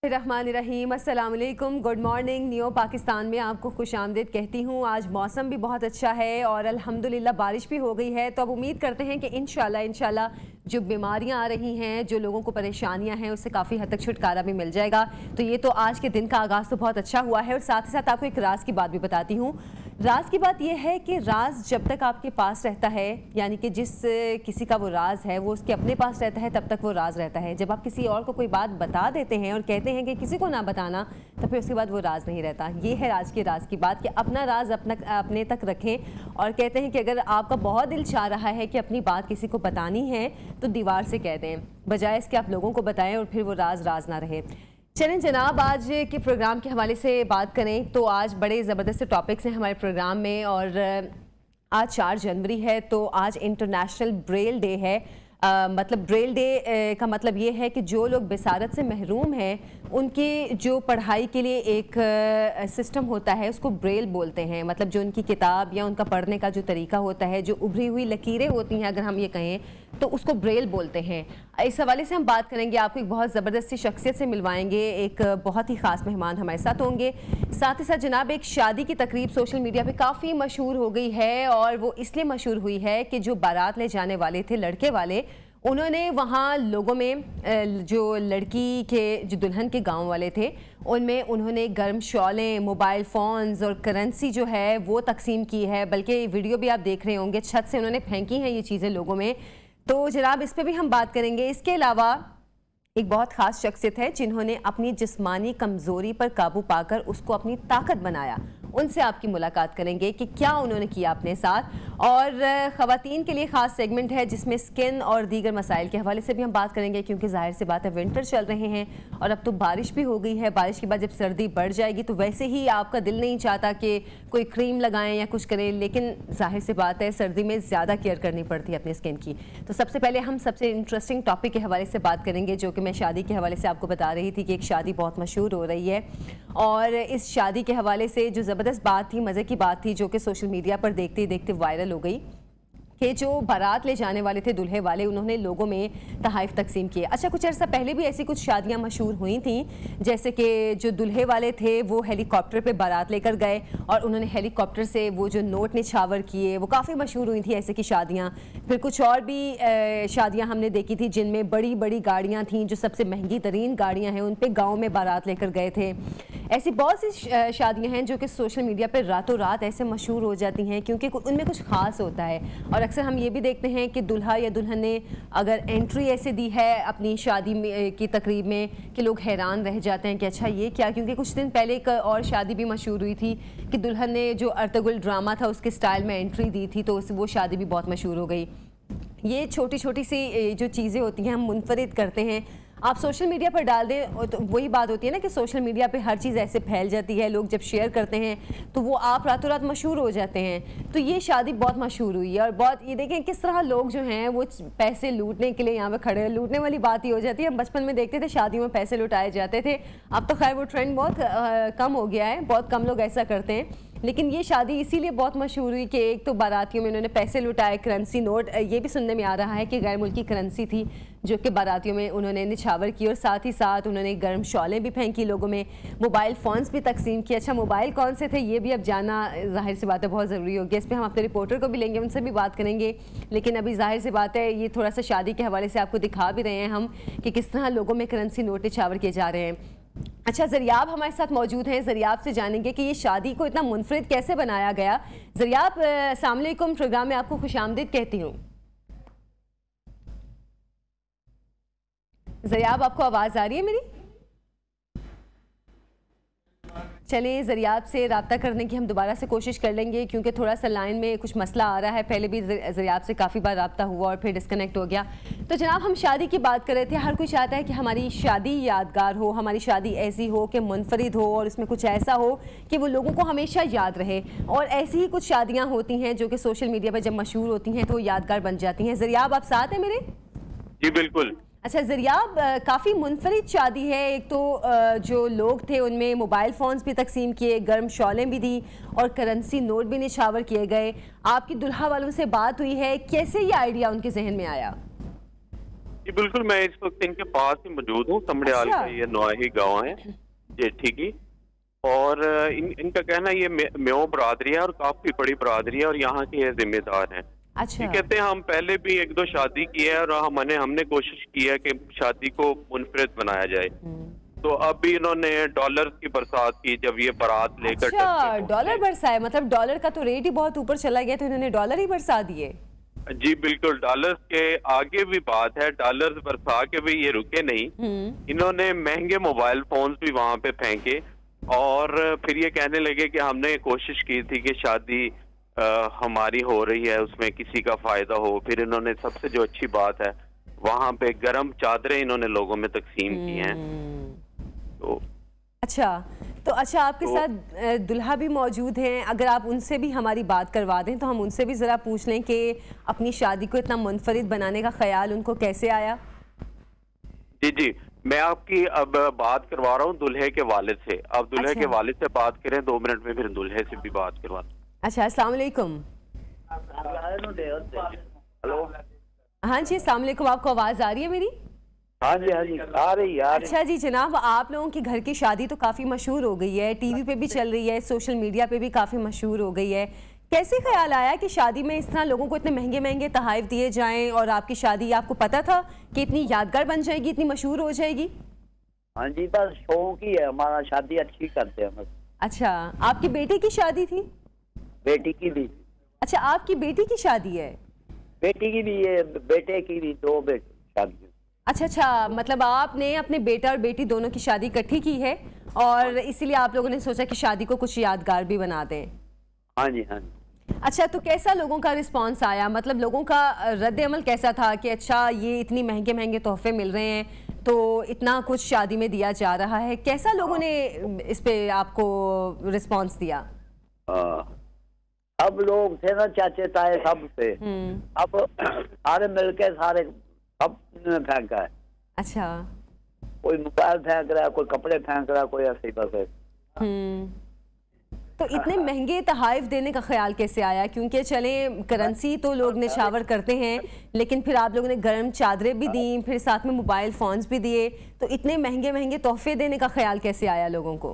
रहमानिर्रहीम, अस्सलाम वालेकुम, good morning. New Pakistan में आपको खुशामदीद कहती हूँ। आज मौसम भी बहुत अच्छा है और अल्हम्दुलिल्लाह बारिश भी हो गई है, तो अब उम्मीद करते हैं कि इंशाल्लाह जो बीमारियाँ आ रही हैं, जो लोगों को परेशानियाँ हैं, उससे काफ़ी हद तक छुटकारा भी मिल जाएगा। तो ये तो आज के दिन का आगाज़ तो बहुत अच्छा हुआ है। और साथ ही साथ आपको एक राज की बात भी बताती हूँ। राज की बात यह है कि राज जब तक आपके पास रहता है, यानी कि जिस किसी का वो राज है वो उसके अपने पास रहता है, तब तक वो राज रहता है। जब आप किसी और को कोई बात बता देते हैं और कहते हैं कि किसी को ना बताना, तो फिर उसके बाद वो राज नहीं रहता। ये है राज की बात कि अपना राज अपने तक रखें। और कहते हैं कि अगर आपका बहुत दिल चाह रहा है कि अपनी बात किसी को बतानी है तो दीवार से कह दें, बजाय इसके आप लोगों को बताएं और फिर वो राज ना रहे। चलें जनाब, आज के प्रोग्राम के हवाले से बात करें तो आज बड़े ज़बरदस्त टॉपिक्स हैं हमारे प्रोग्राम में। और आज 4 जनवरी है, तो आज इंटरनेशनल ब्रेल डे है। मतलब ब्रेल डे का मतलब ये है कि जो लोग बिसारत से महरूम हैं उनकी जो पढ़ाई के लिए एक सिस्टम होता है उसको ब्रेल बोलते हैं। मतलब जो उनकी किताब या उनका पढ़ने का जो तरीका होता है, जो उभरी हुई लकीरें होती हैं, अगर हम ये कहें तो उसको ब्रेल बोलते हैं। इस हवाले से हम बात करेंगे, आपको एक बहुत ज़बरदस्त सी शख्सियत से मिलवाएंगे। एक बहुत ही ख़ास मेहमान हमारे साथ होंगे। साथ ही साथ जनाब एक शादी की तकरीब सोशल मीडिया पे काफ़ी मशहूर हो गई है, और वो इसलिए मशहूर हुई है कि जो बारात ले जाने वाले थे लड़के वाले, उन्होंने वहाँ लोगों में जो लड़की के जो दुल्हन के गांव वाले थे उनमें उन्होंने गर्म शॉलें, मोबाइल फ़ोन्स और करेंसी जो है वो तकसीम की है। बल्कि वीडियो भी आप देख रहे होंगे, छत से उन्होंने फेंकी हैं ये चीज़ें लोगों में। तो जनाब इस पे भी हम बात करेंगे। इसके अलावा एक बहुत ख़ास शख्सियत है जिन्होंने अपनी जिस्मानी कमज़ोरी पर काबू पाकर उसको अपनी ताकत बनाया। उनसे आपकी मुलाकात करेंगे कि क्या उन्होंने किया अपने साथ। और ख़वातीन के लिए ख़ास सेगमेंट है जिसमें स्किन और दीगर मसाइल के हवाले से भी हम बात करेंगे, क्योंकि जाहिर सी बात है विंटर चल रहे हैं और अब तो बारिश भी हो गई है। बारिश के बाद जब सर्दी बढ़ जाएगी तो वैसे ही आपका दिल नहीं चाहता कि कोई क्रीम लगाएं या कुछ करें, लेकिन जाहिर सी बात है सर्दी में ज़्यादा केयर करनी पड़ती है अपनी स्किन की। तो सबसे पहले हम सबसे इंटरेस्टिंग टॉपिक के हवाले से बात करेंगे, जो कि मैं शादी के हवाले से आपको बता रही थी कि एक शादी बहुत मशहूर हो रही है। और इस शादी के हवाले से जो ज़बरदस्त बात थी, मज़े की बात थी, जो कि सोशल मीडिया पर देखते ही देखते वायरल हो गई कि जो बारात ले जाने वाले थे दूल्हे वाले, उन्होंने लोगों में तहाइफ तकसीम किए। अच्छा, कुछ अर्सा पहले भी ऐसी कुछ शादियां मशहूर हुई थी, जैसे कि जो दूल्हे वाले थे वो हेलीकॉप्टर पे बारात लेकर गए और उन्होंने हेलीकॉप्टर से वो जो नोट निछावर किए, वो काफ़ी मशहूर हुई थी ऐसे की शादियां। फिर कुछ और भी शादियाँ हमने देखी थी जिनमें बड़ी बड़ी गाड़ियाँ थीं, जो सबसे महंगी तरीन गाड़ियाँ हैं, उन पर गाँव में बारात लेकर गए थे। ऐसी बहुत सी शादियाँ हैं जो कि सोशल मीडिया पर रातों रात ऐसे मशहूर हो जाती हैं, क्योंकि उनमें कुछ ख़ास होता है। और अक्सर हम ये भी देखते हैं कि दुल्हा या दुल्हन ने अगर एंट्री ऐसे दी है अपनी शादी की तकरीब में कि लोग हैरान रह जाते हैं कि अच्छा ये क्या। क्योंकि कुछ दिन पहले एक और शादी भी मशहूर हुई थी कि दुल्हन ने जो अर्तुगरुल ड्रामा था उसके स्टाइल में एंट्री दी थी, तो वो शादी भी बहुत मशहूर हो गई। ये छोटी छोटी सी जो चीज़ें होती हैं हम मुनफरिद करते हैं, आप सोशल मीडिया पर डाल दें तो वही बात होती है ना कि सोशल मीडिया पे हर चीज़ ऐसे फैल जाती है। लोग जब शेयर करते हैं तो वो आप रातों रात मशहूर हो जाते हैं। तो ये शादी बहुत मशहूर हुई है और बहुत, ये देखें किस तरह लोग जो हैं वो पैसे लूटने के लिए यहाँ पे खड़े हैं। लूटने वाली बात ही हो जाती है। हम बचपन में देखते थे शादियों में पैसे लुटाए जाते थे, अब तो खैर वो ट्रेंड बहुत कम हो गया है, बहुत कम लोग ऐसा करते हैं। लेकिन ये शादी इसीलिए बहुत मशहूर हुई कि एक तो बारातियों में उन्होंने पैसे लुटाए, करेंसी नोट, ये भी सुनने में आ रहा है कि गैर मुल्की करेंसी थी जो कि बारातियों में उन्होंने निछावर की, और साथ ही साथ उन्होंने गर्म शॉलें भी फेंकी लोगों में, मोबाइल फ़ोन्स भी तकसीम किए। अच्छा, मोबाइल कौन से थे ये भी अब जानना जाहिर सी बात है बहुत ज़रूरी होगी। इस पर हम अपने रिपोर्टर को भी लेंगे, उनसे भी बात करेंगे। लेकिन अभी जाहिर सी बात है ये थोड़ा सा शादी के हवाले से आपको दिखा भी रहे हैं हम कि किस तरह लोगों में करेंसी नोट निछावर किए जा रहे हैं। अच्छा, ज़रियाब हमारे साथ मौजूद हैं। ज़रियाब से जानेंगे कि ये शादी को इतना मुनफरिद कैसे बनाया गया। ज़रियाब, अस्सलाम वालेकुम, प्रोग्राम में आपको खुशामदीद कहती हूँ। ज़रियाब, आपको आवाज़ आ रही है मेरी? चलिए ज़रियाब से रब्ता करने की हम दोबारा से कोशिश कर लेंगे, क्योंकि थोड़ा सा लाइन में कुछ मसला आ रहा है। पहले भी ज़रियाब से काफ़ी बार रब्ता हुआ और फिर डिस्कनेक्ट हो गया। तो जनाब हम शादी की बात कर रहे थे। हर कोई चाहता है कि हमारी शादी यादगार हो, हमारी शादी ऐसी हो कि मुनफरिद हो और उसमें कुछ ऐसा हो कि वो लोगों को हमेशा याद रहे। और ऐसी ही कुछ शादियाँ होती हैं जो कि सोशल मीडिया पर जब मशहूर होती हैं तो वो यादगार बन जाती हैं। ज़रियाब, आप साथ हैं मेरे? जी बिल्कुल। अच्छा ज़रियाब, काफ़ी मुनफरिद शादी है। एक तो जो लोग थे उनमें मोबाइल फ़ोन्स भी तकसीम किए, गर्म शॉलें भी दी और करेंसी नोट भी निछावर किए गए। आपकी दुल्हा वालों से बात हुई है, कैसे ये आइडिया उनके जहन में आया? जी बिल्कुल, मैं इस वक्त इनके पास ही मौजूद हूँ। समड़ियाल अच्छा। का ये नवाही गांव है जेठी की। और इनका कहना ये म्यों बरादरी है और काफी बड़ी बरादरी है और यहाँ के ये जिम्मेदार हैं। ये अच्छा। कहते हैं हम पहले भी एक दो शादी की है और हमने कोशिश की है कि शादी को मुनफरिद बनाया जाए। तो अब भी इन्होंने डॉलर की बरसात की जब ये बारात लेकर अच्छा, डब के डॉलर पहुंचे। बरसाए, मतलब डॉलर का तो रेट ही बहुत ऊपर चला गया तो इन्होंने डॉलर ही बरसा दिए। जी बिल्कुल, डॉलर्स के आगे भी बात है, डॉलर्स बरसा के भी ये रुके नहीं। इन्होंने महंगे मोबाइल फोन्स भी वहां पे फेंके और फिर ये कहने लगे कि हमने कोशिश की थी कि शादी हमारी हो रही है उसमें किसी का फायदा हो। फिर इन्होंने सबसे जो अच्छी बात है वहां पे गर्म चादरें इन्होंने लोगों में तकसीम की हैं। तो अच्छा, तो अच्छा आपके तो साथ दुल्हा भी मौजूद हैं, अगर आप उनसे भी हमारी बात करवा दें तो हम उनसे भी ज़रा पूछ लें कि अपनी शादी को इतना मुनफरिद बनाने का ख्याल उनको कैसे आया। जी जी, मैं आपकी अब बात करवा रहा हूँ दूल्हे के वालिद से। आप दूल्हे अच्छा। के वालिद से बात करें 2 मिनट में, फिर दूल्हे से भी बात करवा। अच्छा, अस्सलाम वालेकुम। हेलो। हाँ जी, अस्सलाम वालेकुम। आपको आवाज़ आ रही है मेरी? हाँ जी आ रही यार। अच्छा जी जनाब, आप लोगों की घर की शादी तो काफ़ी मशहूर हो गई है, टीवी पे भी चल रही है, सोशल मीडिया पे भी काफ़ी मशहूर हो गई है। कैसे ख्याल आया कि शादी में इस तरह लोगों को इतने महंगे महंगे तोहफे दिए जाएं और आपकी शादी, आपको पता था कि इतनी यादगार बन जाएगी, इतनी मशहूर हो जाएगी? हाँ जी, बस शौक ही है हमारा, शादी अच्छी करते हैं बस। अच्छा, आपकी बेटी की शादी थी? बेटी की भी। अच्छा, आपकी बेटी की शादी है? बेटी की भी है, बेटे की भी, 2 बेटे शादी। अच्छा अच्छा, मतलब आपने अपने बेटा और बेटी दोनों की शादी इकट्ठी की है और इसीलिए आप लोगों ने सोचा कि शादी को कुछ यादगार भी बना दें। हाँ जी हाँ जी। अच्छा, तो कैसा लोगों का रिस्पांस आया, मतलब लोगों का रद्द अमल कैसा था कि अच्छा ये इतनी महंगे महंगे तोहफे मिल रहे हैं तो इतना कुछ शादी में दिया जा रहा है, कैसा लोगों ने इस पे आपको रिस्पांस दिया? अब लोग थे ना चाचे ताए सब से, अब सारे मिलके सारे सब ने फेंका है। अच्छा। कोई मोबाइल फेंक रहा है, कोई कपड़े फेंक रहा है, कोई ऐसे ही बस है। तो इतने महंगे तोहफे देने का ख्याल कैसे आया? क्योंकि चले करेंसी तो लोग निछावर करते हैं, लेकिन फिर आप लोगों ने गर्म चादरें भी दी, फिर साथ में मोबाइल फोन्स भी दिए, तो इतने महंगे महंगे तोहफे देने का ख्याल कैसे आया लोगों को?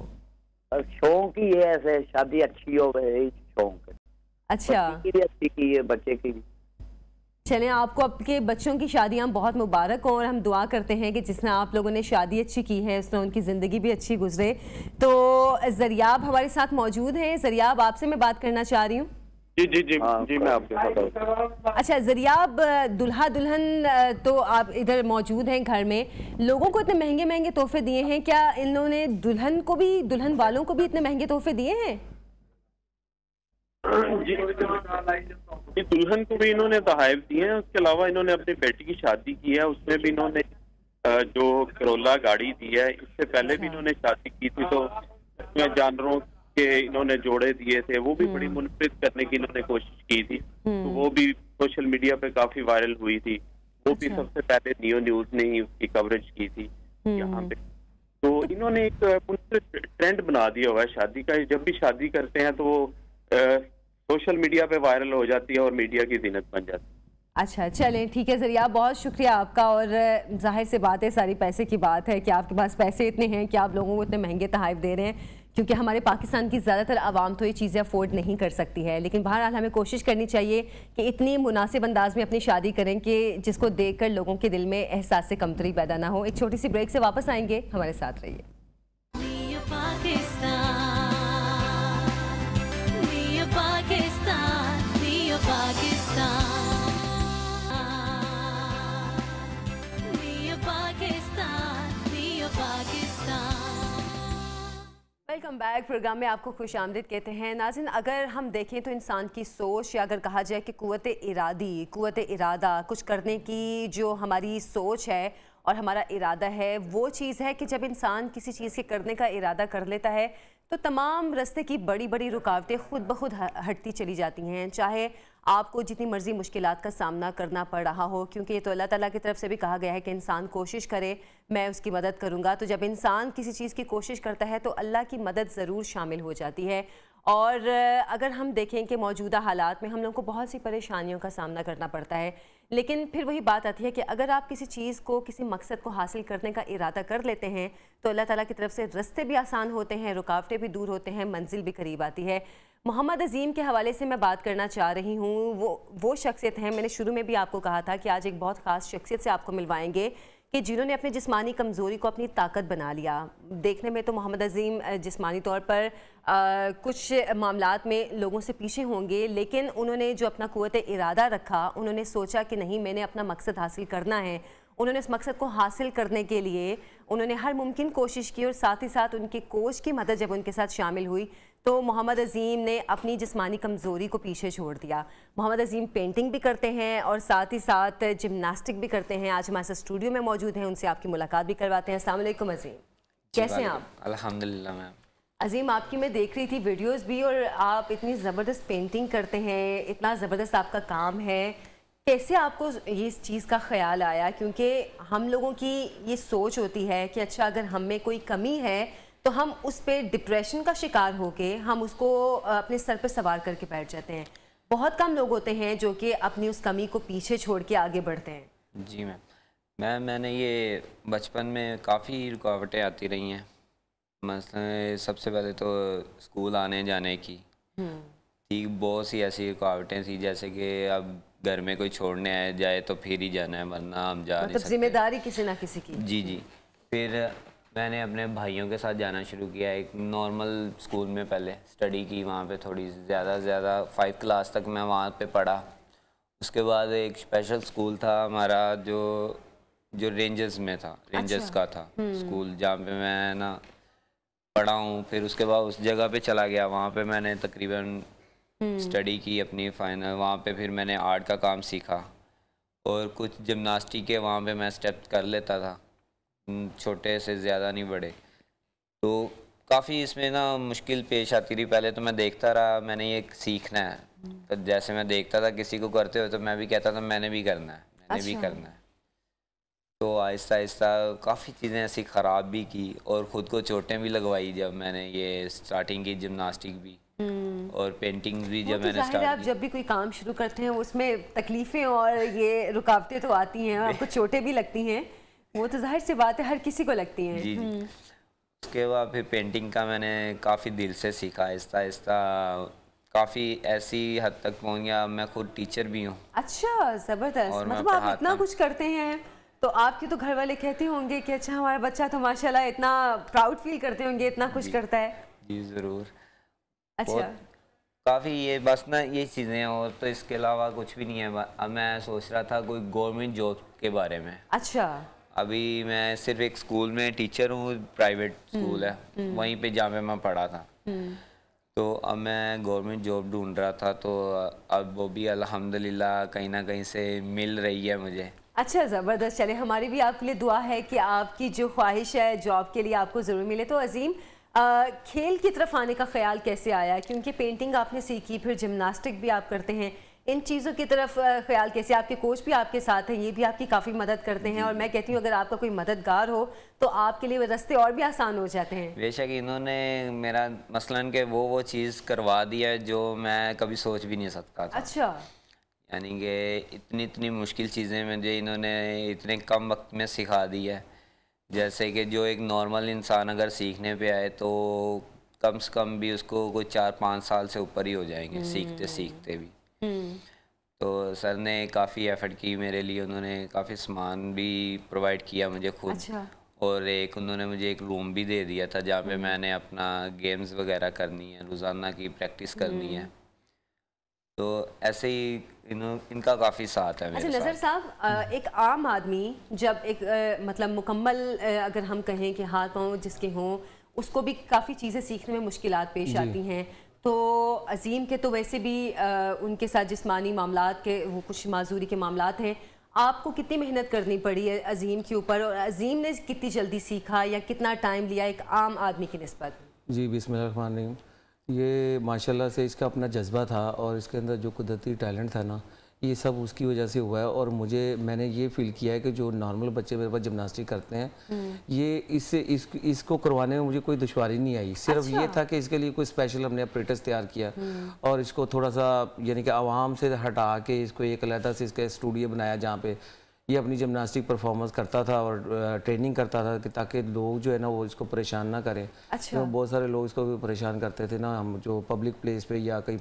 शौक ही है, ऐसे शादी अच्छी हो गई, शौक है। अच्छा, बच्ची की भी अच्छी की है, बच्चे की भी। चलें, आपको आपके बच्चों की शादियां बहुत मुबारक हों और हम दुआ करते हैं कि जिसने आप लोगों ने शादी अच्छी की है उसने उनकी ज़िंदगी भी अच्छी गुजरे। तो ज़रियाब हमारे साथ मौजूद हैं। ज़रियाब, आपसे मैं बात करना चाह रही हूँ। जी जी जी जी, मैं आपके साथ। अच्छा ज़रियाब, दुल्हा दुल्हन तो आप इधर मौजूद हैं घर में, लोगों को इतने महंगे महंगे तोहफे दिए हैं, क्या इन्होंने दुल्हन को भी, दुल्हन वालों को भी इतने महंगे तोहफे दिए हैं? जी, दुल्हन को भी इन्होंने तोहफे दिए हैं। उसके अलावा इन्होंने अपनी बेटी की शादी की है, उसमें भी इन्होंने जो करोला गाड़ी दी है। इससे पहले भी इन्होंने शादी की थी तो इसमें जानवरों के इन्होंने जोड़े दिए थे, वो भी बड़ी मुनफरिद करने की इन्होंने कोशिश की थी, तो वो भी सोशल मीडिया पे काफी वायरल हुई थी। वो भी सबसे पहले नियो न्यूज ने ही उसकी कवरेज की थी यहाँ पे। तो इन्होंने एक मुनफरिद ट्रेंड बना दिया हुआ है शादी का। जब भी शादी करते हैं तो वो सोशल मीडिया पे वायरल हो जाती है और मीडिया की ज़ीनत बन जाती है। अच्छा, चलें ठीक है ज़रिया, बहुत शुक्रिया आपका। और जाहिर सी बात है, सारी पैसे की बात है कि आपके पास पैसे इतने हैं कि आप लोगों को इतने महंगे तोहफे दे रहे हैं, क्योंकि हमारे पाकिस्तान की ज़्यादातर आवाम तो ये चीज़ें अफोर्ड नहीं कर सकती है। लेकिन बहरहाल हमें कोशिश करनी चाहिए कि इतनी मुनासिब अंदाज में अपनी शादी करें कि जिसको देख कर लोगों के दिल में एहसास से कमतरी पैदा ना हो। एक छोटी सी ब्रेक से वापस आएंगे, हमारे साथ रहिए। Welcome back. प्रोग्राम में आपको खुश आमदीद कहते हैं। नाज़रीन, अगर हम देखें तो इंसान की सोच, या अगर कहा जाए कि कुव्वत इरादा, कुछ करने की जो हमारी सोच है और हमारा इरादा है, वो चीज़ है कि जब इंसान किसी चीज़ के करने का इरादा कर लेता है तो तमाम रास्ते की बड़ी बड़ी रुकावटें खुद ब खुद हटती चली जाती हैं, चाहे आपको जितनी मर्जी मुश्किलात का सामना करना पड़ रहा हो। क्योंकि ये तो अल्लाह ताला की तरफ से भी कहा गया है कि इंसान कोशिश करे, मैं उसकी मदद करूँगा। तो जब इंसान किसी चीज़ की कोशिश करता है तो अल्लाह की मदद ज़रूर शामिल हो जाती है। और अगर हम देखें कि मौजूदा हालात में हम लोग को बहुत सी परेशानियों का सामना करना पड़ता है, लेकिन फिर वही बात आती है कि अगर आप किसी चीज़ को, किसी मकसद को हासिल करने का इरादा कर लेते हैं तो अल्लाह ताला की तरफ से रास्ते भी आसान होते हैं, रुकावटें भी दूर होते हैं, मंजिल भी करीब आती है। मोहम्मद अजीम के हवाले से मैं बात करना चाह रही हूँ। वो शख्सियत हैं, मैंने शुरू में भी आपको कहा था कि आज एक बहुत ख़ास शख्सियत से आपको मिलवाएंगे कि जिन्होंने अपने जिस्मानी कमज़ोरी को अपनी ताकत बना लिया। देखने में तो मोहम्मद अजीम जिस्मानी तौर पर कुछ मामलात में लोगों से पीछे होंगे, लेकिन उन्होंने जो अपना क़ुव्वत इरादा रखा, उन्होंने सोचा कि नहीं, मैंने अपना मकसद हासिल करना है। उन्होंने इस मकसद को हासिल करने के लिए उन्होंने हर मुमकिन कोशिश की और साथ ही साथ उनके कोच की मदद जब उनके साथ शामिल हुई तो मोहम्मद अजीम ने अपनी जिस्मानी कमज़ोरी को पीछे छोड़ दिया। मोहम्मद अजीम पेंटिंग भी करते हैं और साथ ही साथ जिम्नास्टिक भी करते हैं। आज हमारे साथ स्टूडियो में मौजूद हैं, उनसे आपकी मुलाकात भी करवाते हैं। अस्सलाम वालेकुम अजीम, कैसे हैं आप? अल्हम्दुलिल्लाह मैम। अजीम, आपकी मैं देख रही थी वीडियोस भी, और आप इतनी ज़बरदस्त पेंटिंग करते हैं, इतना ज़बरदस्त आपका काम है। कैसे आपको ये इस चीज़ का ख्याल आया? क्योंकि हम लोगों की ये सोच होती है कि अच्छा, अगर हम में कोई कमी है तो हम उस पर डिप्रेशन का शिकार होके हम उसको अपने सर पे सवार करके बैठ जाते हैं। बहुत कम लोग होते हैं जो कि अपनी उस कमी को पीछे छोड़ के आगे बढ़ते हैं। जी मैंने ये बचपन में काफ़ी रुकावटें आती रही हैं। मसलन सबसे पहले तो स्कूल आने जाने की ठीक बहुत सी ऐसी रुकावटें थी, जैसे कि अब घर में कोई छोड़ने आए जाए तो फिर ही जाना है, वरना हम जा नहीं सकते। जिम्मेदारी किसी ना किसी की। जी। फिर मैंने अपने भाइयों के साथ जाना शुरू किया। एक नॉर्मल स्कूल में पहले स्टडी की, वहाँ पे थोड़ी ज़्यादा 5 क्लास तक मैं वहाँ पे पढ़ा। उसके बाद एक स्पेशल स्कूल था हमारा जो रेंजर्स में था, रेंजर्स का था स्कूल, जहाँ पे मैं ना पढ़ा हूँ। फिर उसके बाद उस जगह पे चला गया, वहाँ पे मैंने तकरीबन स्टडी की अपनी फाइनल। वहाँ पे फिर मैंने आर्ट का काम सीखा और कुछ जिम्नास्टिक के वहाँ पे मैं स्टेप कर लेता था, छोटे से ज़्यादा नहीं बड़े। तो काफ़ी इसमें ना मुश्किल पेश आती रही। पहले तो मैं देखता रहा, मैंने ये सीखना है, तो जैसे मैं देखता था किसी को करते हुए तो मैं भी कहता था मैंने भी करना है, मैंने भी करना है। तो आहिस्ता आहिस्ता काफ़ी चीज़ें ऐसी ख़राब भी की और ख़ुद को चोटें भी लगवाई जब मैंने ये स्टार्टिंग की, जिम्नास्टिक भी और पेंटिंग भी जब मैंने स्टार्ट की। आप जब भी कोई काम शुरू करते हैं उसमें तकलीफ़ें और ये रुकावटें तो आती हैं, आपको चोटें भी लगती हैं, वो तो जाहिर सी बात है, हर किसी को लगती हैं। जी। उसके बाद फिर पेंटिंग का मैंने काफ़ी दिल से सीखा, आहिस्ता आहिस्ता काफ़ी ऐसी हद तक पहुँच गया, मैं खुद टीचर भी हूँ। अच्छा, ज़बरदस्त। मतलब आप इतना कुछ करते हैं तो आपके तो घर वाले कहते होंगे कि अच्छा, हमारा बच्चा तो माशाल्लाह इतना प्राउड फील करते होंगे, इतना कुछ करता है। जी ज़रूर। अच्छा, काफ़ी ये बस ना ये चीज़ें हैं, और तो इसके अलावा कुछ भी नहीं है। अब मैं सोच रहा था कोई गवर्नमेंट जॉब के बारे में। अच्छा। अभी मैं सिर्फ एक स्कूल में टीचर हूँ, प्राइवेट स्कूल है, वहीं पे जहाँ पे मैं पढ़ा था। तो अब मैं गवर्नमेंट जॉब ढूंढ रहा था, तो अब वो भी अल्हम्दुलिल्लाह कहीं ना कहीं से मिल रही है मुझे। अच्छा, ज़बरदस्त। चले, हमारी भी आपके लिए दुआ है कि आपकी जो ख्वाहिश है जॉब के लिए आपको ज़रूर मिले। तो अजीम, खेल की तरफ आने का ख्याल कैसे आया? क्योंकि पेंटिंग आपने सीखी, फिर जिम्नास्टिक भी आप करते हैं, इन चीज़ों की तरफ ख्याल कैसे? आपके कोच भी आपके साथ हैं, ये भी आपकी काफ़ी मदद करते हैं, और मैं कहती हूँ अगर आपका कोई मददगार हो तो आपके लिए रास्ते और भी आसान हो जाते हैं। बेशक इन्होंने मेरा मसलन के वो चीज़ करवा दी है जो मैं कभी सोच भी नहीं सकता था। अच्छा। यानी कि इतनी मुश्किल चीज़ें मुझे इन्होंने इतने कम वक्त में सिखा दी है। जैसे कि जो एक नॉर्मल इंसान अगर सीखने पे आए तो कम से कम भी उसको कोई 4-5 साल से ऊपर ही हो जाएंगे सीखते सीखते भी। तो सर ने काफ़ी एफर्ट की मेरे लिए, उन्होंने काफ़ी सामान भी प्रोवाइड किया मुझे खुद। अच्छा। और एक उन्होंने मुझे एक रूम भी दे दिया था जहाँ पे मैंने अपना गेम्स वगैरह करनी है, रोज़ाना की प्रैक्टिस करनी है। तो ऐसे ही इनका काफ़ी साथ है मेरे साथ। अच्छा नज़र साहब, एक आम आदमी जब एक मतलब मुकम्मल अगर हम कहें कि हाथ पाँव जिसके हों, उसको भी काफ़ी चीज़ें सीखने में मुश्किलात पेश आती हैं। तो अजीम के तो वैसे भी उनके साथ जिस्मानी मामलात के वो कुछ माजूरी के मामलात हैं। आपको कितनी मेहनत करनी पड़ी है अजीम के ऊपर, और अजीम ने कितनी जल्दी सीखा या कितना टाइम लिया एक आम आदमी की निस्बत? जी बिस्मिल्लाहिर्रहमानिर्रहीम। ये माशाल्लाह से इसका अपना जज्बा था और इसके अंदर जो कुदरती टैलेंट था ना, ये सब उसकी वजह से हुआ है। और मैंने ये फील किया है कि जो नॉर्मल बच्चे मेरे पास जिमनास्टिक करते हैं, ये इसको करवाने में मुझे कोई दुश्वारी नहीं आई। सिर्फ ये था कि इसके लिए कोई स्पेशल हमने अपरेटस तैयार किया और इसको थोड़ा सा यानी कि आवाम से हटा के इसको एक अलग से इसका स्टूडियो बनाया जहाँ पे ये अपनी जिमनास्टिक परफॉर्मेंस करता था और ट्रेनिंग करता था कि ताकि लोग जो है ना वो इसको परेशान ना करें। तो बहुत सारे लोग इसको भी परेशान करते थे ना, हम जो पब्लिक प्लेस पे या कहीं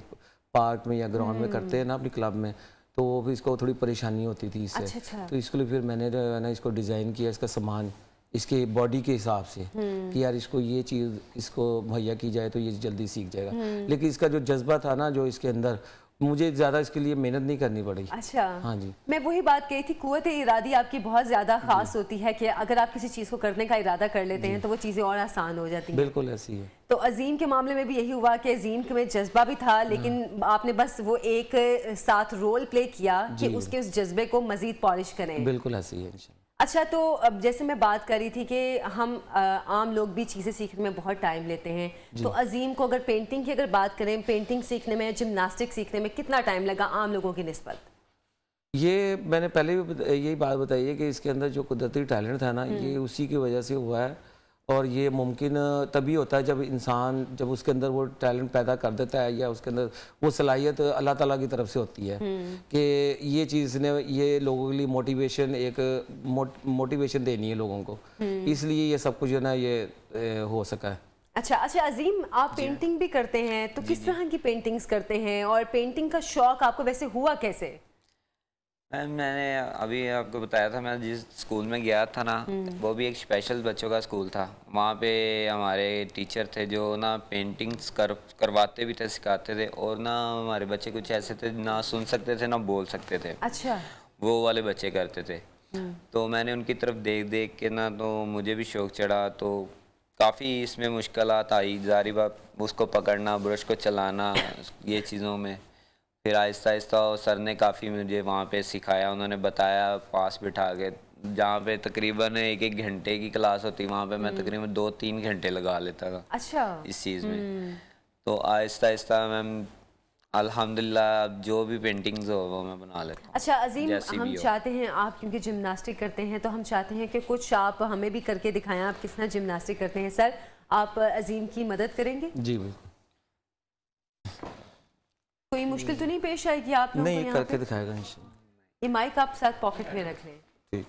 पार्क में या ग्राउंड में करते हैं ना अपनी क्लब में, तो वो भी इसको थोड़ी परेशानी होती थी इससे। तो इसके लिए फिर मैंने जो है ना इसको डिज़ाइन किया, इसका सामान इसके बॉडी के हिसाब से कि यार इसको ये चीज़ इसको मुहैया की जाए तो ये जल्दी सीख जाएगा। लेकिन इसका जो जज्बा था ना जो इसके अंदर, मुझे ज़्यादा इसके लिए मेहनत नहीं करनी पड़ी। अच्छा, हाँ जी, मैं वही बात कही थी, कुव्वत इरादी आपकी बहुत ज़्यादा खास होती है कि अगर आप किसी चीज़ को करने का इरादा कर लेते हैं तो वो चीज़ें और आसान हो जाती हैं। बिल्कुल ऐसी है। तो अजीम के मामले में भी यही हुआ कि अजीम में जज्बा भी था, लेकिन आपने बस वो एक साथ रोल प्ले किया कि उसके उस जज्बे को मजीद पॉलिश करें। बिल्कुल ऐसी है। अच्छा, तो अब जैसे मैं बात कर रही थी कि हम आम लोग भी चीज़ें सीखने में बहुत टाइम लेते हैं, तो अजीम को अगर पेंटिंग की अगर बात करें, पेंटिंग सीखने में, जिमनास्टिक सीखने में कितना टाइम लगा आम लोगों की निस्बत? ये मैंने पहले भी यही बात बताई है कि इसके अंदर जो कुदरती टैलेंट था ना, ये उसी की वजह से हुआ है। और ये मुमकिन तभी होता है जब इंसान जब उसके अंदर वो टैलेंट पैदा कर देता है या उसके अंदर वो सलाहियत अल्लाह ताला की तरफ से होती है कि ये चीज़ ने ये लोगों के लिए मोटिवेशन मोटिवेशन देनी है लोगों को, इसलिए ये सब कुछ जो ना ये हो सका है। अच्छा अजीम, आप पेंटिंग भी करते हैं, तो किस तरह की पेंटिंग्स करते हैं और पेंटिंग का शौक आपको वैसे हुआ कैसे? मैंने अभी आपको बताया था, मैं जिस स्कूल में गया था ना, वो भी एक स्पेशल बच्चों का स्कूल था। वहाँ पे हमारे टीचर थे जो ना पेंटिंग्स करवाते भी थे, सिखाते थे, और ना हमारे बच्चे कुछ ऐसे थे ना सुन सकते थे ना बोल सकते थे। अच्छा, वो वाले बच्चे करते थे। तो मैंने उनकी तरफ देख देख के ना तो मुझे भी शौक चढ़ा। तो काफ़ी इसमें मुश्किलात आई, जारी बात, उसको पकड़ना, ब्रश को चलाना, ये चीज़ों में। फिर आहिस्ता आहिस्ता सर ने काफ़ी मुझे वहाँ पे सिखाया, उन्होंने बताया पास बिठा के, जहाँ पे तकरीबन 1-1 घंटे की क्लास होती, वहाँ पे मैं तकरीबन 2-3 घंटे लगा लेता था। अच्छा, इस चीज़ में। तो आहिस्ता आहिस्ता मैम अल्हम्दुलिल्लाह जो भी पेंटिंग्स हो वो मैं बना लेता हूँ। अच्छा अजीम, हम चाहते हैं आप क्योंकि जिमनास्टिक करते हैं तो हम चाहते हैं कि कुछ आप हमें भी करके दिखाएं, आप किस तरह जिमनास्टिक करते हैं। सर, आप अजीम की मदद करेंगे? जी बिल्कुल। कोई मुश्किल तो नहीं पेश आएगी आप लोगों को? नहीं, करके दिखाएगा इंशाल्लाह। ये माइक आप साथ पॉकेट में रख लें। ठीक।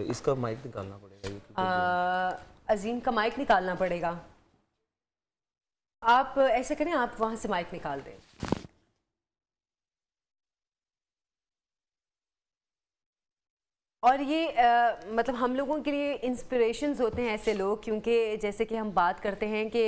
इसका माइक निकालना पड़ेगा। अजीम का माइक निकालना पड़ेगा। आप ऐसे करें, आप वहां से माइक निकाल दें। और ये मतलब हम लोगों के लिए इंस्पिरेशंस होते हैं ऐसे लोग, क्योंकि जैसे कि हम बात करते हैं कि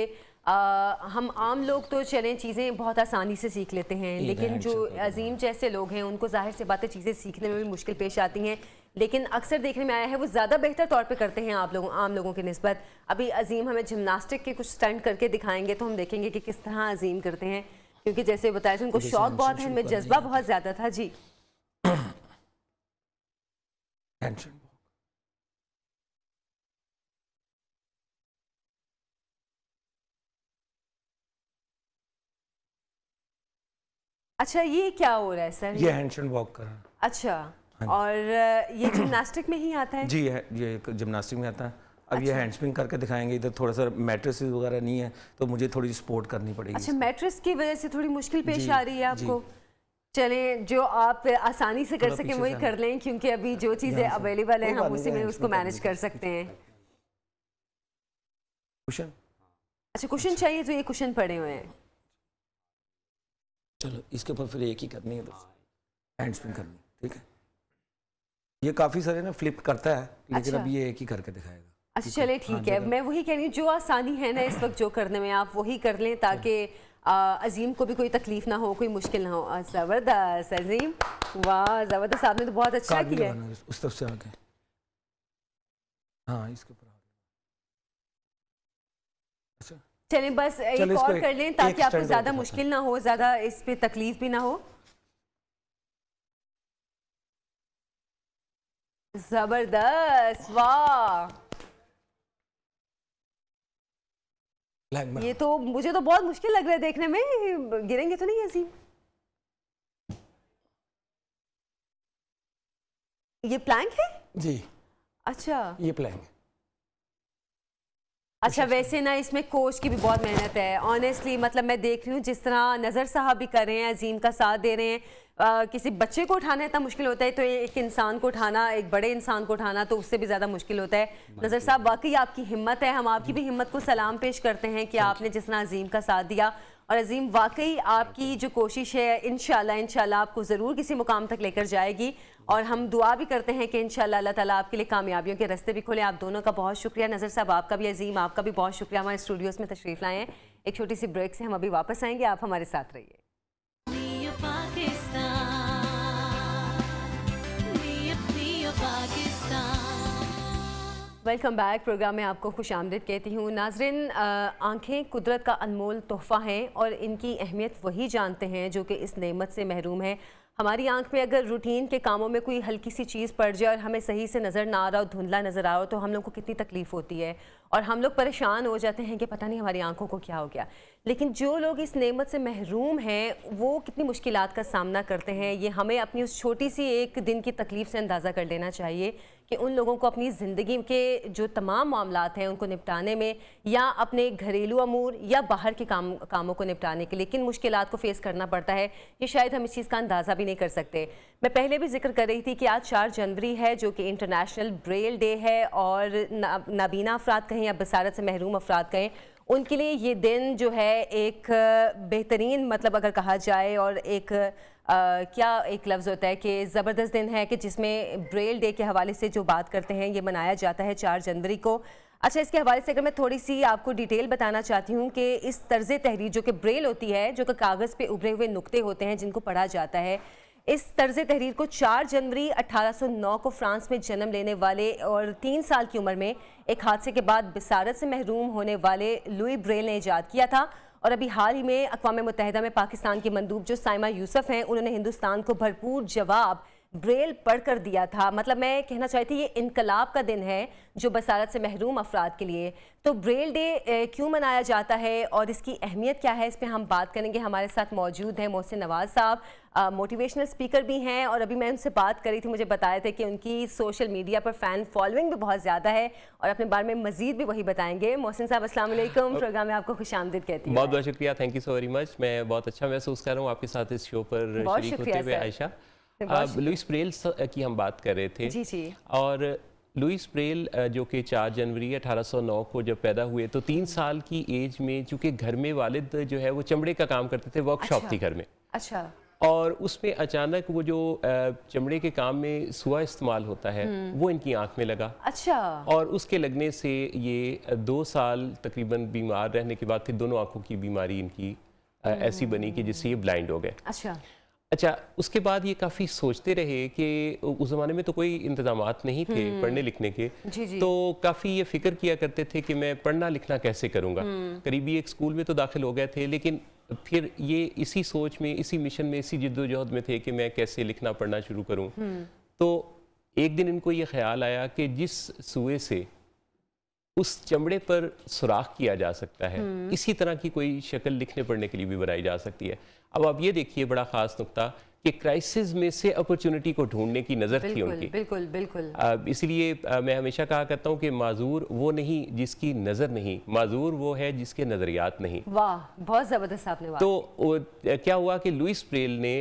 हम आम लोग तो चलें चीज़ें बहुत आसानी से सीख लेते हैं, लेकिन जो अजीम जैसे लोग हैं उनको जाहिर से बातें चीज़ें सीखने में भी मुश्किल पेश आती हैं, लेकिन अक्सर देखने में आया है वो ज़्यादा बेहतर तौर पे करते हैं आम लोगों की निस्बत। अभी अजीम हमें जिमनास्टिक के कुछ स्टंट करके दिखाएंगे तो हम देखेंगे कि किस तरह अजीम करते हैं, क्योंकि जैसे बताया था उनको शौक बहुत है, इनमें जज्बा बहुत ज़्यादा था। जी, अच्छा ये क्या हो रहा है सर? ये हैंडस्टैंड वॉक कर रहा है। अच्छा, और ये जिमनास्टिक में ही आता है? जी है, ये जिमनास्टिक में आता है। अब ये हैंड स्प्रिंग करके दिखाएंगे। इधर थोड़ा सा मैट्रेस वगैरह नहीं है तो मुझे थोड़ी सपोर्ट करनी पड़ेगी। अच्छा, मैट्रेस की वजह से थोड़ी मुश्किल पेश आ रही है आपको? चले, जो आप आसानी से कर सकें वही कर लें, क्योंकि अभी जो चीज़ें अवेलेबल हैं हम उसी में उसको मैनेज कर सकते हैं। कुशन, अच्छा कुशन चाहिए तो ये कुशन पड़े हुए हैं। चलो इसके ऊपर फिर एक ही करनी है, तो हैंड स्पिन करनी, ठीक है। ये काफ़ी सारे ना फ्लिप करता है, लेकिन अब ये एक ही करके दिखाएगा। अच्छा चले ठीक है, मैं वही कह रही हूँ जो आसानी है ना इस वक्त जो करने में आप वही कर लें, ताकि अजीम को भी कोई तकलीफ ना हो, कोई मुश्किल ना हो। ज़बरदस्त अजीम, वाह ज़बरदस्त, आपने तो बहुत अच्छा किया है। उस तरफ से आके, हाँ इसके ऊपर। अच्छा चलें बस एक और कर लें ताकि आपको ज़्यादा मुश्किल ना हो, ज़्यादा इस पे तकलीफ भी ना हो। ज़बरदस्त, वाह। ये तो मुझे तो बहुत मुश्किल लग रहा है देखने में, गिरेंगे तो नहीं अजीम? ये प्लैंक है जी। अच्छा, ये प्लैंक। अच्छा वैसे ना इसमें कोच की भी बहुत मेहनत है ऑनेस्टली, मतलब मैं देख रही हूँ जिस तरह नज़र साहब भी कर रहे हैं, अजीम का साथ दे रहे हैं। किसी बच्चे को उठाना इतना मुश्किल होता है तो एक इंसान को उठाना, एक बड़े इंसान को उठाना तो उससे भी ज़्यादा मुश्किल होता है। नज़र साहब वाकई आपकी हिम्मत है, हम आपकी भी हिम्मत को सलाम पेश करते हैं कि आपने जिस तरह अजीम का साथ दिया। और अजीम वाकई आपकी जो कोशिश है इंशाल्लाह आपको ज़रूर किसी मुकाम तक लेकर जाएगी, और हम दुआ भी करते हैं कि इंशाल्लाह अल्लाह ताला आपके लिए कामयाबियों के रास्ते भी खोले। आप दोनों का बहुत शुक्रिया, नज़र साहब आपका भी, अजीम आपका भी बहुत शुक्रिया हमारे स्टूडियोज़ में तशरीफ़ लाए हैं। एक छोटी सी ब्रेक से हम अभी वापस आएंगे, आप हमारे साथ रहिए। वेलकम बैक, प्रोग्राम में आपको खुशामदीद कहती हूँ। नाज़रीन, आँखें कुदरत का अनमोल तोहफ़ा हैं और इनकी अहमियत वही जानते हैं जो कि इस नेमत से महरूम है। हमारी आंख में अगर रूटीन के कामों में कोई हल्की सी चीज़ पड़ जाए और हमें सही से नज़र ना आ रहा हो, धुंधला नज़र आ रहा हो, तो हम लोग को कितनी तकलीफ़ होती है और हम लोग परेशान हो जाते हैं कि पता नहीं हमारी आंखों को क्या हो गया। लेकिन जो लोग इस नेमत से महरूम हैं वो कितनी मुश्किलात का सामना करते हैं, ये हमें अपनी उस छोटी सी एक दिन की तकलीफ़ से अंदाज़ा कर लेना चाहिए कि उन लोगों को अपनी ज़िंदगी के जो तमाम मामलात हैं उनको निपटाने में या अपने घरेलू अमूर या बाहर के कामों को निपटाने के लिए किन मुश्किलात को फेस करना पड़ता है, ये शायद हम इस चीज़ का अंदाज़ा भी नहीं कर सकते। मैं पहले भी जिक्र कर रही थी कि आज 4 जनवरी है जो कि इंटरनेशनल ब्रेल डे है, और नाबीना अफराद कहें या बसारत से महरूम अफराद कहें, उनके लिए ये दिन जो है एक बेहतरीन, मतलब अगर कहा जाए, और एक क्या एक लफ्ज़ होता है कि ज़बरदस्त दिन है कि जिसमें ब्रेल डे के हवाले से जो बात करते हैं ये मनाया जाता है 4 जनवरी को। अच्छा, इसके हवाले से अगर मैं थोड़ी सी आपको डिटेल बताना चाहती हूँ कि इस तर्ज़ तहरीर जो कि ब्रेल होती है, जो कि कागज़ पे उभरे हुए नुक्ते होते हैं जिनको पढ़ा जाता है, इस तर्ज़ तहरीर को 4 जनवरी 1809 को फ्रांस में जन्म लेने वाले और 3 साल की उम्र में एक हादसे के बाद बसारत से महरूम होने वाले लुई ब्रेल ने ईजाद किया था। और अभी हाल ही में अक़वाम मुत्तहिदा में पाकिस्तान की मंदूब जो साइमा यूसुफ हैं, उन्होंने हिंदुस्तान को भरपूर जवाब ब्रेल पढ़ कर दिया था। मतलब मैं कहना चाहती ये इनकलाब का दिन है जो बसारत से महरूम अफराद के लिए। तो ब्रेल डे क्यों मनाया जाता है और इसकी अहमियत क्या है, इस पर हम बात करेंगे। हमारे साथ मौजूद हैं मोहसिन नवाज साहब, मोटिवेशनल स्पीकर भी हैं, और अभी मैं उनसे बात करी थी, मुझे बताए थे कि उनकी सोशल मीडिया पर फ़ैन फॉलोइंग भी बहुत ज़्यादा है और अपने बारे में मज़ीद भी वही बताएंगे। मोहसिन साहब अस्सलाम वालेकुम, प्रोग्राम में आपको खुशामदीद कहती हूँ। बहुत बहुत शुक्रिया, thank you so very much. मैं बहुत अच्छा महसूस कर रहा हूँ आपके साथ इस शो पर शरीक होते हुए। आयशा, लुइस ब्रेल की हम बात कर रहे थे जी। और लुइस ब्रेल जो कि 4 जनवरी 1809 को जब पैदा हुए तो 3 साल की एज में, चूँकि घर में वालिद जो है वो चमड़े का काम करते थे, वर्कशॉप थी घर में। अच्छा। और उसमें अचानक वो जो चमड़े के काम में सुआ इस्तेमाल होता है वो इनकी आंख में लगा। अच्छा। और उसके लगने से ये 2 साल तकरीबन बीमार रहने के बाद फिर दोनों आंखों की बीमारी इनकी ऐसी बनी कि जिससे ये ब्लाइंड हो गए। अच्छा, उसके बाद ये काफ़ी सोचते रहे कि उस ज़माने में तो कोई इंतज़ामात नहीं थे पढ़ने लिखने के। जी। तो काफ़ी ये फिक्र किया करते थे कि मैं पढ़ना लिखना कैसे करूँगा। करीबी एक स्कूल में तो दाखिल हो गए थे, लेकिन फिर ये इसी सोच में, इसी मिशन में, इसी जिद्दोजहद में थे कि मैं कैसे लिखना पढ़ना शुरू करूँ। तो एक दिन इनको ये ख्याल आया कि जिस सुए से उस चमड़े पर सुराख किया जा सकता है, इसी तरह की कोई शक्ल लिखने पढ़ने के लिए भी बनाई जा सकती है। अब आप ये देखिए बड़ा ख़ास नुक्ता कि क्राइसिस में से अपॉर्चुनिटी को ढूंढने की नज़र थी उनकी। बिल्कुल। इसलिए मैं हमेशा कहा करता हूँ कि माजूर वो नहीं जिसकी नज़र नहीं, माजूर वो है जिसके नज़रियात नहीं। वाह, बहुत ज़बरदस्त आपने बात। तो क्या हुआ कि लुइस ब्रेल ने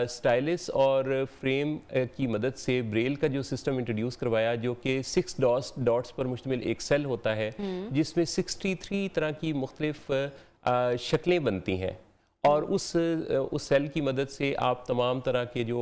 स्टाइलिस और फ्रेम की मदद से ब्रेल का जो सिस्टम इंट्रोड्यूस करवाया, जो कि 6 डॉट्स पर मुश्तमिल एक सेल होता है जिसमें 63 तरह की मुख्तलिफ शक्लें बनती हैं, और उस सेल की मदद से आप तमाम तरह के जो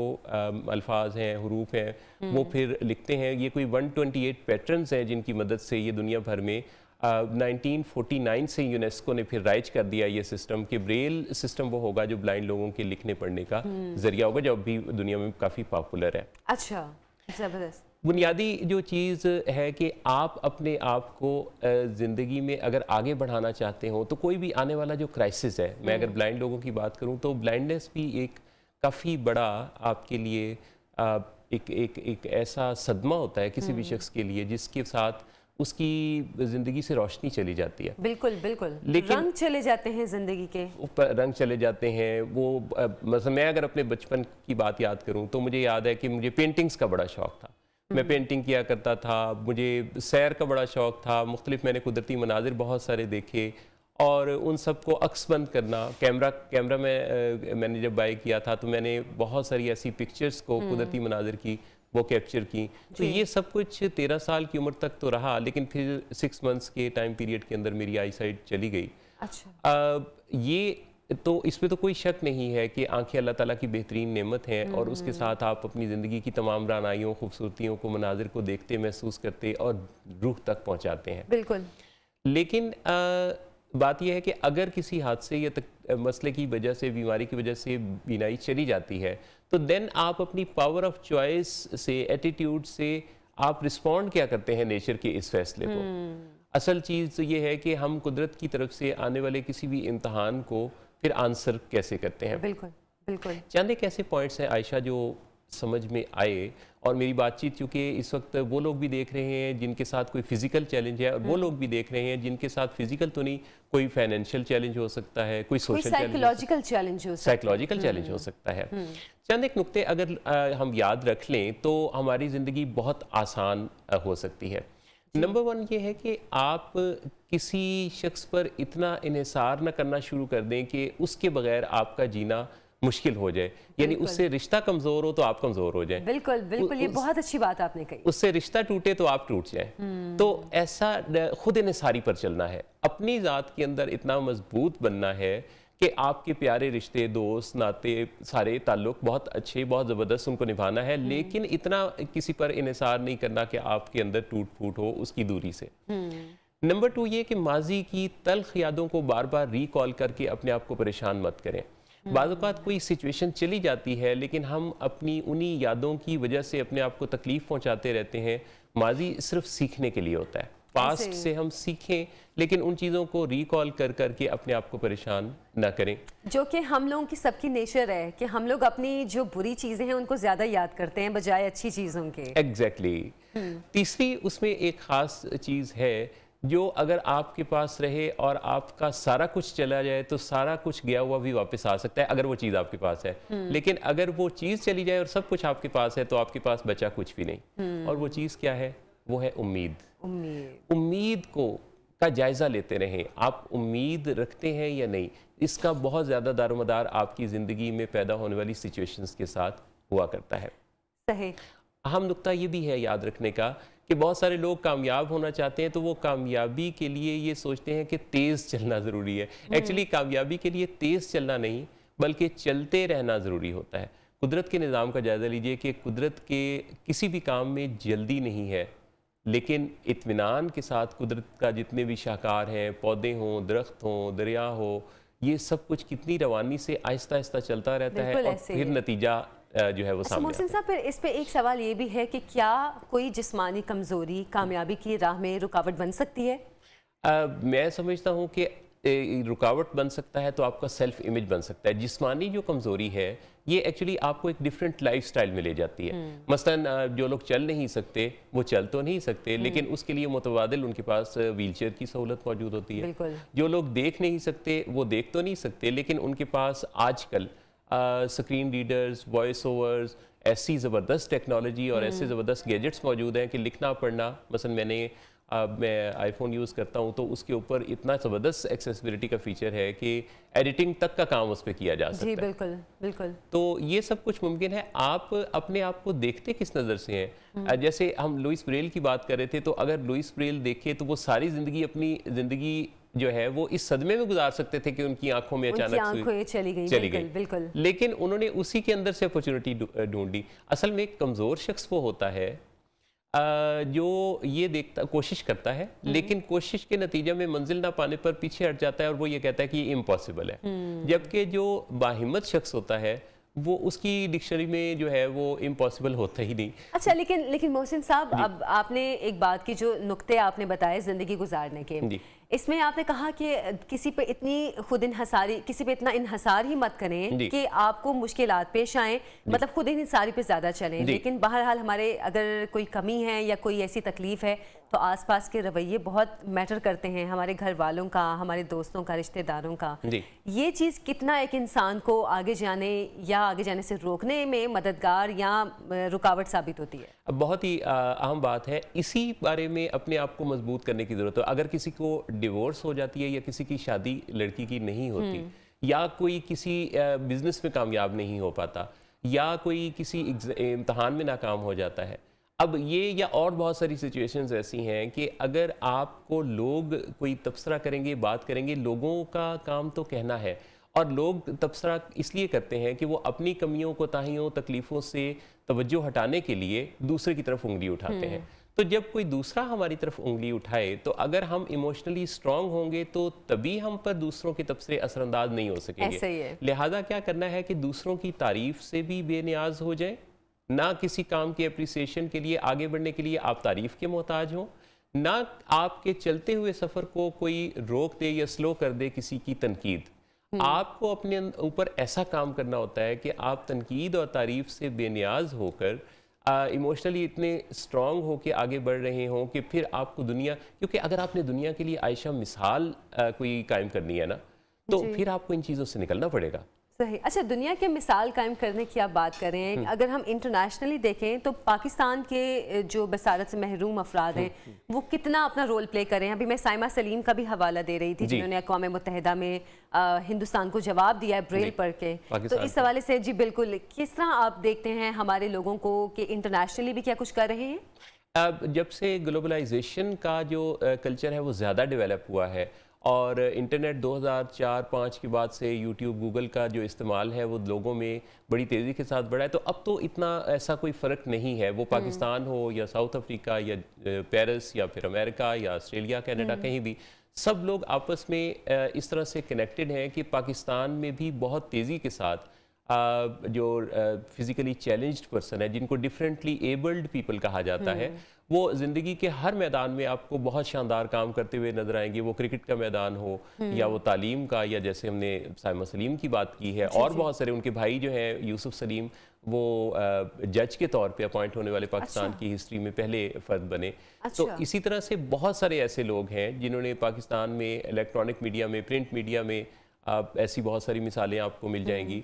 अल्फाज हैं, हुरूफ हैं, वो फिर लिखते हैं। ये कोई 128 पैटर्न्स हैं जिनकी मदद से ये दुनिया भर में 1949 से यूनेस्को ने फिर राइज कर दिया ये सिस्टम कि ब्रेल सिस्टम वो होगा जो ब्लाइंड लोगों के लिखने पढ़ने का जरिया होगा, जो अभी दुनिया में काफ़ी पॉपुलर है। अच्छा, ज़बरदस्त। बुनियादी जो चीज़ है कि आप अपने आप को ज़िंदगी में अगर आगे बढ़ाना चाहते हो तो कोई भी आने वाला जो क्राइसिस है, मैं अगर ब्लाइंड लोगों की बात करूं तो ब्लाइंडनेस भी एक काफ़ी बड़ा आपके लिए एक ऐसा सदमा होता है किसी भी शख्स के लिए जिसके साथ उसकी ज़िंदगी से रोशनी चली जाती है। बिल्कुल बिल्कुल, लेकिन रंग चले जाते हैं ज़िंदगी के, ऊपर रंग चले जाते हैं। वो मतलब मैं अगर अपने बचपन की बात याद करूं तो मुझे याद है कि मुझे पेंटिंग्स का बड़ा शौक़ था। मैं पेंटिंग किया करता था, मुझे सैर का बड़ा शौक़ था, मुख्तलिफ मैंने कुदरती मनाजिर बहुत सारे देखे और उन सब को अक्सबंद करना। कैमरा में मैंने जब बाय किया था तो मैंने बहुत सारी ऐसी पिक्चर्स को कुदरती मनाजिर की वो कैप्चर की। तो ये सब कुछ 13 साल की उम्र तक तो रहा, लेकिन फिर 6 मंथ्स के टाइम पीरियड के अंदर मेरी आई साइट चली गई। अच्छा। ये तो इसमें तो कोई शक नहीं है कि आंखें अल्लाह ताला की बेहतरीन नेमत हैं और उसके साथ आप अपनी ज़िंदगी की तमाम रानाइयों, खूबसूरतियों को, मनाजिर को देखते, महसूस करते और रूह तक पहुंचाते हैं। बिल्कुल। लेकिन बात यह है कि अगर किसी हादसे या मसले की वजह से, बीमारी की वजह से बीनाई चली जाती है तो देन आप अपनी पावर ऑफ चॉइस से, एटीट्यूड से आप रिस्पॉन्ड क्या करते हैं नेचर के इस फैसले को। असल चीज़ ये है कि हम कुदरत की तरफ से आने वाले किसी भी इम्तहान को फिर आंसर कैसे करते हैं। बिल्कुल बिल्कुल। चंद एक ऐसे पॉइंट्स हैं आयशा जो समझ में आए, और मेरी बातचीत चूँकि इस वक्त वो लोग भी देख रहे हैं जिनके साथ कोई फिजिकल चैलेंज है और वो लोग भी देख रहे हैं जिनके साथ फिजिकल तो नहीं, कोई फाइनेंशियल चैलेंज हो सकता है, कोई सोशल साइकोलॉजिकल चैलेंज हो सकता है, साइकोलॉजिकल चैलेंज हो सकता है। चंद एक नुक्ते अगर हम याद रख लें तो हमारी ज़िंदगी बहुत आसान हो सकती है। नंबर 1 ये है कि आप किसी शख्स पर इतना इन्हिसार न करना शुरू कर दें कि उसके बगैर आपका जीना मुश्किल हो जाए, यानी उससे रिश्ता कमज़ोर हो तो आप कमज़ोर हो जाएं। बिल्कुल बिल्कुल, ये बहुत अच्छी बात आपने कही। उससे रिश्ता टूटे तो आप टूट जाएं। तो ऐसा खुद इन्हिसारी पर चलना है, अपनी ज़ात के अंदर इतना मजबूत बनना है कि आपके प्यारे रिश्ते, दोस्त, नाते, सारे ताल्लुक बहुत अच्छे, बहुत ज़बरदस्त उनको निभाना है, लेकिन इतना किसी पर इन्हिसार नहीं करना कि आपके अंदर टूट फूट हो उसकी दूरी से। नंबर 2 ये कि माजी की तल्ख यादों को बार बार रिकॉल करके अपने आप को परेशान मत करें। बाज़ औक़ात कोई सिचुएशन चली जाती है लेकिन हम अपनी उन्हीं यादों की वजह से अपने आप को तकलीफ़ पहुँचाते रहते हैं। माजी सिर्फ सीखने के लिए होता है, पास्ट से हम सीखें, लेकिन उन चीज़ों को रिकॉल कर करके अपने आप को परेशान ना करें, जो कि हम लोगों की सबकी नेचर है कि हम लोग अपनी जो बुरी चीज़ें हैं उनको ज़्यादा याद करते हैं बजाय अच्छी चीज़ों के। एग्जैक्टली। तीसरी उसमें एक ख़ास चीज़ है जो अगर आपके पास रहे और आपका सारा कुछ चला जाए तो सारा कुछ गया हुआ भी वापस आ सकता है अगर वो चीज़ आपके पास है। लेकिन अगर वो चीज़ चली जाए और सब कुछ आपके पास है तो आपके पास बचा कुछ भी नहीं। और वो चीज़ क्या है? वो है उम्मीद। उम्मीद का जायज़ा लेते रहें, आप उम्मीद रखते हैं या नहीं, इसका बहुत ज़्यादा दारोमदार आपकी ज़िंदगी में पैदा होने वाली सिचुएशंस के साथ हुआ करता है। सही। अहम नुक्ता ये भी है याद रखने का कि बहुत सारे लोग कामयाब होना चाहते हैं तो वो कामयाबी के लिए ये सोचते हैं कि तेज़ चलना ज़रूरी है। एक्चुअली कामयाबी के लिए तेज़ चलना नहीं बल्कि चलते रहना ज़रूरी होता है। कुदरत के निज़ाम का जायज़ा लीजिए कि कुदरत के किसी भी काम में जल्दी नहीं है, लेकिन इत्मीनान के साथ कुदरत का जितने भी शाहकार हैं, पौधे हों, दरख्त हों, दरिया हो, ये सब कुछ कितनी रवानी से आहिस्ता आहिस्ता चलता रहता है और फिर नतीजा जो है वो सामने। मोहसिन साहब, फिर इस पे एक सवाल ये भी है कि क्या कोई जिस्मानी कमज़ोरी कामयाबी की राह में रुकावट बन सकती है? मैं समझता हूँ कि रुकावट बन सकता है तो आपका सेल्फ इमेज बन सकता है। जिस्मानी जो कमज़ोरी है ये एक्चुअली आपको एक डिफरेंट लाइफस्टाइल में ले जाती है। मसलन जो लोग चल नहीं सकते वो चल तो नहीं सकते, लेकिन उसके लिए मुतबादिल उनके पास व्हीलचेयर की सहूलत मौजूद होती है। जो लोग देख नहीं सकते वो देख तो नहीं सकते, लेकिन उनके पास आजकल स्क्रीन रीडर्स, वॉइस ओवर्स, ऐसी ज़बरदस्त टेक्नोलॉजी और ऐसे ज़बरदस्त गैजेट्स मौजूद हैं कि लिखना पढ़ना, मसलन मैं आईफोन यूज़ करता हूँ तो उसके ऊपर इतना ज़बरदस्त एक्सेसिबिलिटी का फ़ीचर है कि एडिटिंग तक का काम उस पर किया जा सकता है। बिल्कुल बिल्कुल। तो ये सब कुछ मुमकिन है। आप अपने आप को देखते किस नज़र से हैं? जैसे हम लुइस ब्रेल की बात कर रहे थे, तो अगर लुइस ब्रेल देखे तो वो सारी ज़िंदगी अपनी ज़िंदगी जो है वो इस सदमे में गुजार सकते थे कि उनकी आंखों में अचानक चली गई। बिल्कुल। लेकिन उन्होंने उसी के अंदर से अपॉर्चुनिटी ढूंढी। असल में एक कमज़ोर शख्स वो होता है जो ये कोशिश करता है लेकिन कोशिश के नतीजे में मंजिल ना पाने पर पीछे हट जाता है और वो ये कहता है कि ये इम्पॉसिबल है। जबकि जो बाहिम्मत शख्स होता है वो उसकी डिक्शनरी में जो है वो इम्पॉसिबल होता ही नहीं। अच्छा, लेकिन मोहसिन साहब, अब आपने एक बात की, जो नुक्ते आपने बताए ज़िंदगी गुजारने के, इसमें आपने कहा कि किसी पे इतनी खुद इन्हसारी, किसी पे इतना इन्हसार ही मत करें कि आपको मुश्किलात पेश आएँ, मतलब खुद इन्हसारी पे ज़्यादा चलें। लेकिन बहरहाल हमारे अगर कोई कमी है या कोई ऐसी तकलीफ़ है तो आसपास के रवैये बहुत मैटर करते हैं, हमारे घर वालों का, हमारे दोस्तों का, रिश्तेदारों का। ये चीज़ कितना एक इंसान को आगे जाने या आगे जाने से रोकने में मददगार या रुकावट साबित होती है? बहुत ही अहम बात है, इसी बारे में अपने आप को मजबूत करने की ज़रूरत है। अगर किसी को डिवोर्स हो जाती है या किसी की शादी लड़की की नहीं होती, या कोई किसी बिजनेस में कामयाब नहीं हो पाता, या कोई किसी इम्तहान में नाकाम हो जाता है, अब ये या और बहुत सारी सिचुएशंस ऐसी हैं कि अगर आपको लोग कोई तबसरा करेंगे, बात करेंगे, लोगों का काम तो कहना है, और लोग तबसरा इसलिए करते हैं कि वो अपनी कमियों, कोताहियों, तकलीफ़ों से तवज्जो हटाने के लिए दूसरे की तरफ उंगली उठाते हैं। तो जब कोई दूसरा हमारी तरफ उंगली उठाए तो अगर हम इमोशनली स्ट्रांग होंगे तो तभी हम पर दूसरों के तबसरे असरअंदाज नहीं हो सकेंगे। लिहाजा क्या करना है कि दूसरों की तारीफ से भी बेनियाज हो जाए, ना किसी काम के अप्रिसिएशन के लिए, आगे बढ़ने के लिए आप तारीफ के मोहताज हो, ना आपके चलते हुए सफ़र को कोई रोक दे या स्लो कर दे किसी की तनकीद। आपको अपने ऊपर ऐसा काम करना होता है कि आप तनकीद और तारीफ से बेनियाज होकर इमोशनली इतने स्ट्रांग हो के आगे बढ़ रहे हों कि फिर आपको दुनिया, क्योंकि अगर आपने दुनिया के लिए आयशा मिसाल कोई कायम करनी है ना, तो फिर आपको इन चीज़ों से निकलना पड़ेगा। सही। अच्छा, दुनिया के मिसाल कायम करने की आप बात कर रहे हैं, अगर हम इंटरनेशनली देखें तो पाकिस्तान के जो बसारत से महरूम अफराद हैं वो कितना अपना रोल प्ले कर रहे हैं। अभी मैं साइमा सलीम का भी हवाला दे रही थी जिन्होंने अक़वाम मुत्तहिदा में हिंदुस्तान को जवाब दिया है ब्रेल पढ़ के। तो इस हवाले से जी बिल्कुल, किस तरह आप देखते हैं हमारे लोगों को कि इंटरनेशनली भी क्या कुछ कर रहे हैं? जब से ग्लोबलाइजेशन का जो कल्चर है वो ज़्यादा डेवलप हुआ है और इंटरनेट 2004-5 के बाद से यूट्यूब, गूगल का जो इस्तेमाल है वो लोगों में बड़ी तेज़ी के साथ बढ़ा है, तो अब तो इतना ऐसा कोई फ़र्क नहीं है, वो पाकिस्तान हो या साउथ अफ्रीका या पेरिस या फिर अमेरिका या ऑस्ट्रेलिया, कनाडा, कहीं भी सब लोग आपस में इस तरह से कनेक्टेड हैं कि पाकिस्तान में भी बहुत तेज़ी के साथ जो फिज़िकली चैलेंज्ड पर्सन है, जिनको डिफरेंटली एबल्ड पीपल कहा जाता है, वो ज़िंदगी के हर मैदान में आपको बहुत शानदार काम करते हुए नजर आएंगे। वो क्रिकेट का मैदान हो या वो तालीम का, या जैसे हमने साइमा सलीम की बात की है, और बहुत सारे उनके भाई जो हैं यूसुफ सलीम, वो जज के तौर पे अपॉइंट होने वाले पाकिस्तान की हिस्ट्री में पहले फ़र्द बने। तो इसी तरह से बहुत सारे ऐसे लोग हैं जिन्होंने पाकिस्तान में इलेक्ट्रॉनिक मीडिया में, प्रिंट मीडिया में, ऐसी बहुत सारी मिसालें आपको मिल जाएंगी।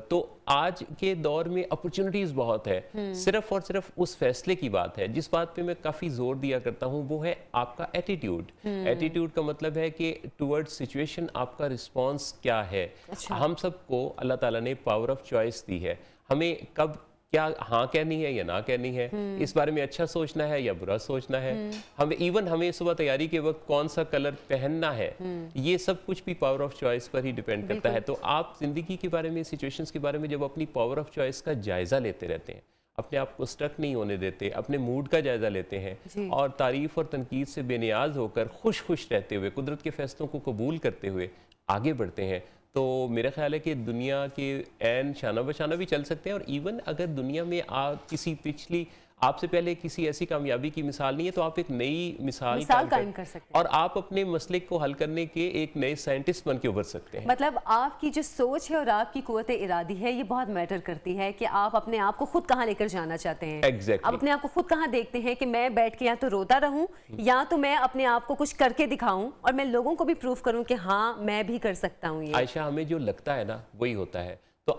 तो आज के दौर में अपॉर्चुनिटीज़ बहुत है। सिर्फ और सिर्फ उस फैसले की बात है, जिस बात पे मैं काफ़ी जोर दिया करता हूँ वो है आपका एटीट्यूड। एटीट्यूड का मतलब है कि टुवर्ड्स सिचुएशन आपका रिस्पॉन्स क्या है। हम सबको अल्लाह ताला ने पावर ऑफ चॉइस दी है, हमें कब क्या हाँ कहनी है या ना कहनी है, इस बारे में अच्छा सोचना है या बुरा सोचना है, हमें सुबह तैयारी के वक्त कौन सा कलर पहनना है, ये सब कुछ भी पावर ऑफ चॉइस पर ही डिपेंड करता है। तो आप जिंदगी के बारे में, सिचुएशंस के बारे में जब अपनी पावर ऑफ चॉइस का जायजा लेते रहते हैं, अपने आप को स्टक नहीं होने देते, अपने मूड का जायजा लेते हैं और तारीफ और तनकीद से बेनियाज होकर खुश खुश रहते हुए, कुदरत के फैसलों को कबूल करते हुए आगे बढ़ते हैं, तो मेरा ख्याल है कि दुनिया के ऐन शाना बशाना भी चल सकते हैं। और इवन अगर दुनिया में किसी पिछली, आपसे पहले किसी ऐसी कामयाबी की मिसाल नहीं है, तो आप एक नई मिसाल कायम कर सकते हैं और आप अपने मसले को हल करने के एक नए साइंटिस्ट बन के उभर सकते हैं। मतलब आपकी जो सोच है और आपकी कुव्वत इरादी है, ये बहुत मैटर करती है कि आप अपने आप को खुद कहाँ लेकर जाना चाहते हैं। Exactly. आप अपने आप को खुद कहाँ देखते हैं कि मैं बैठ के या तो रोता रहूं या तो मैं अपने आप को कुछ करके दिखाऊं और मैं लोगों को भी प्रूफ करूं कि हाँ मैं भी कर सकता हूँ। आयशा, हमें जो लगता है ना वही होता है। तो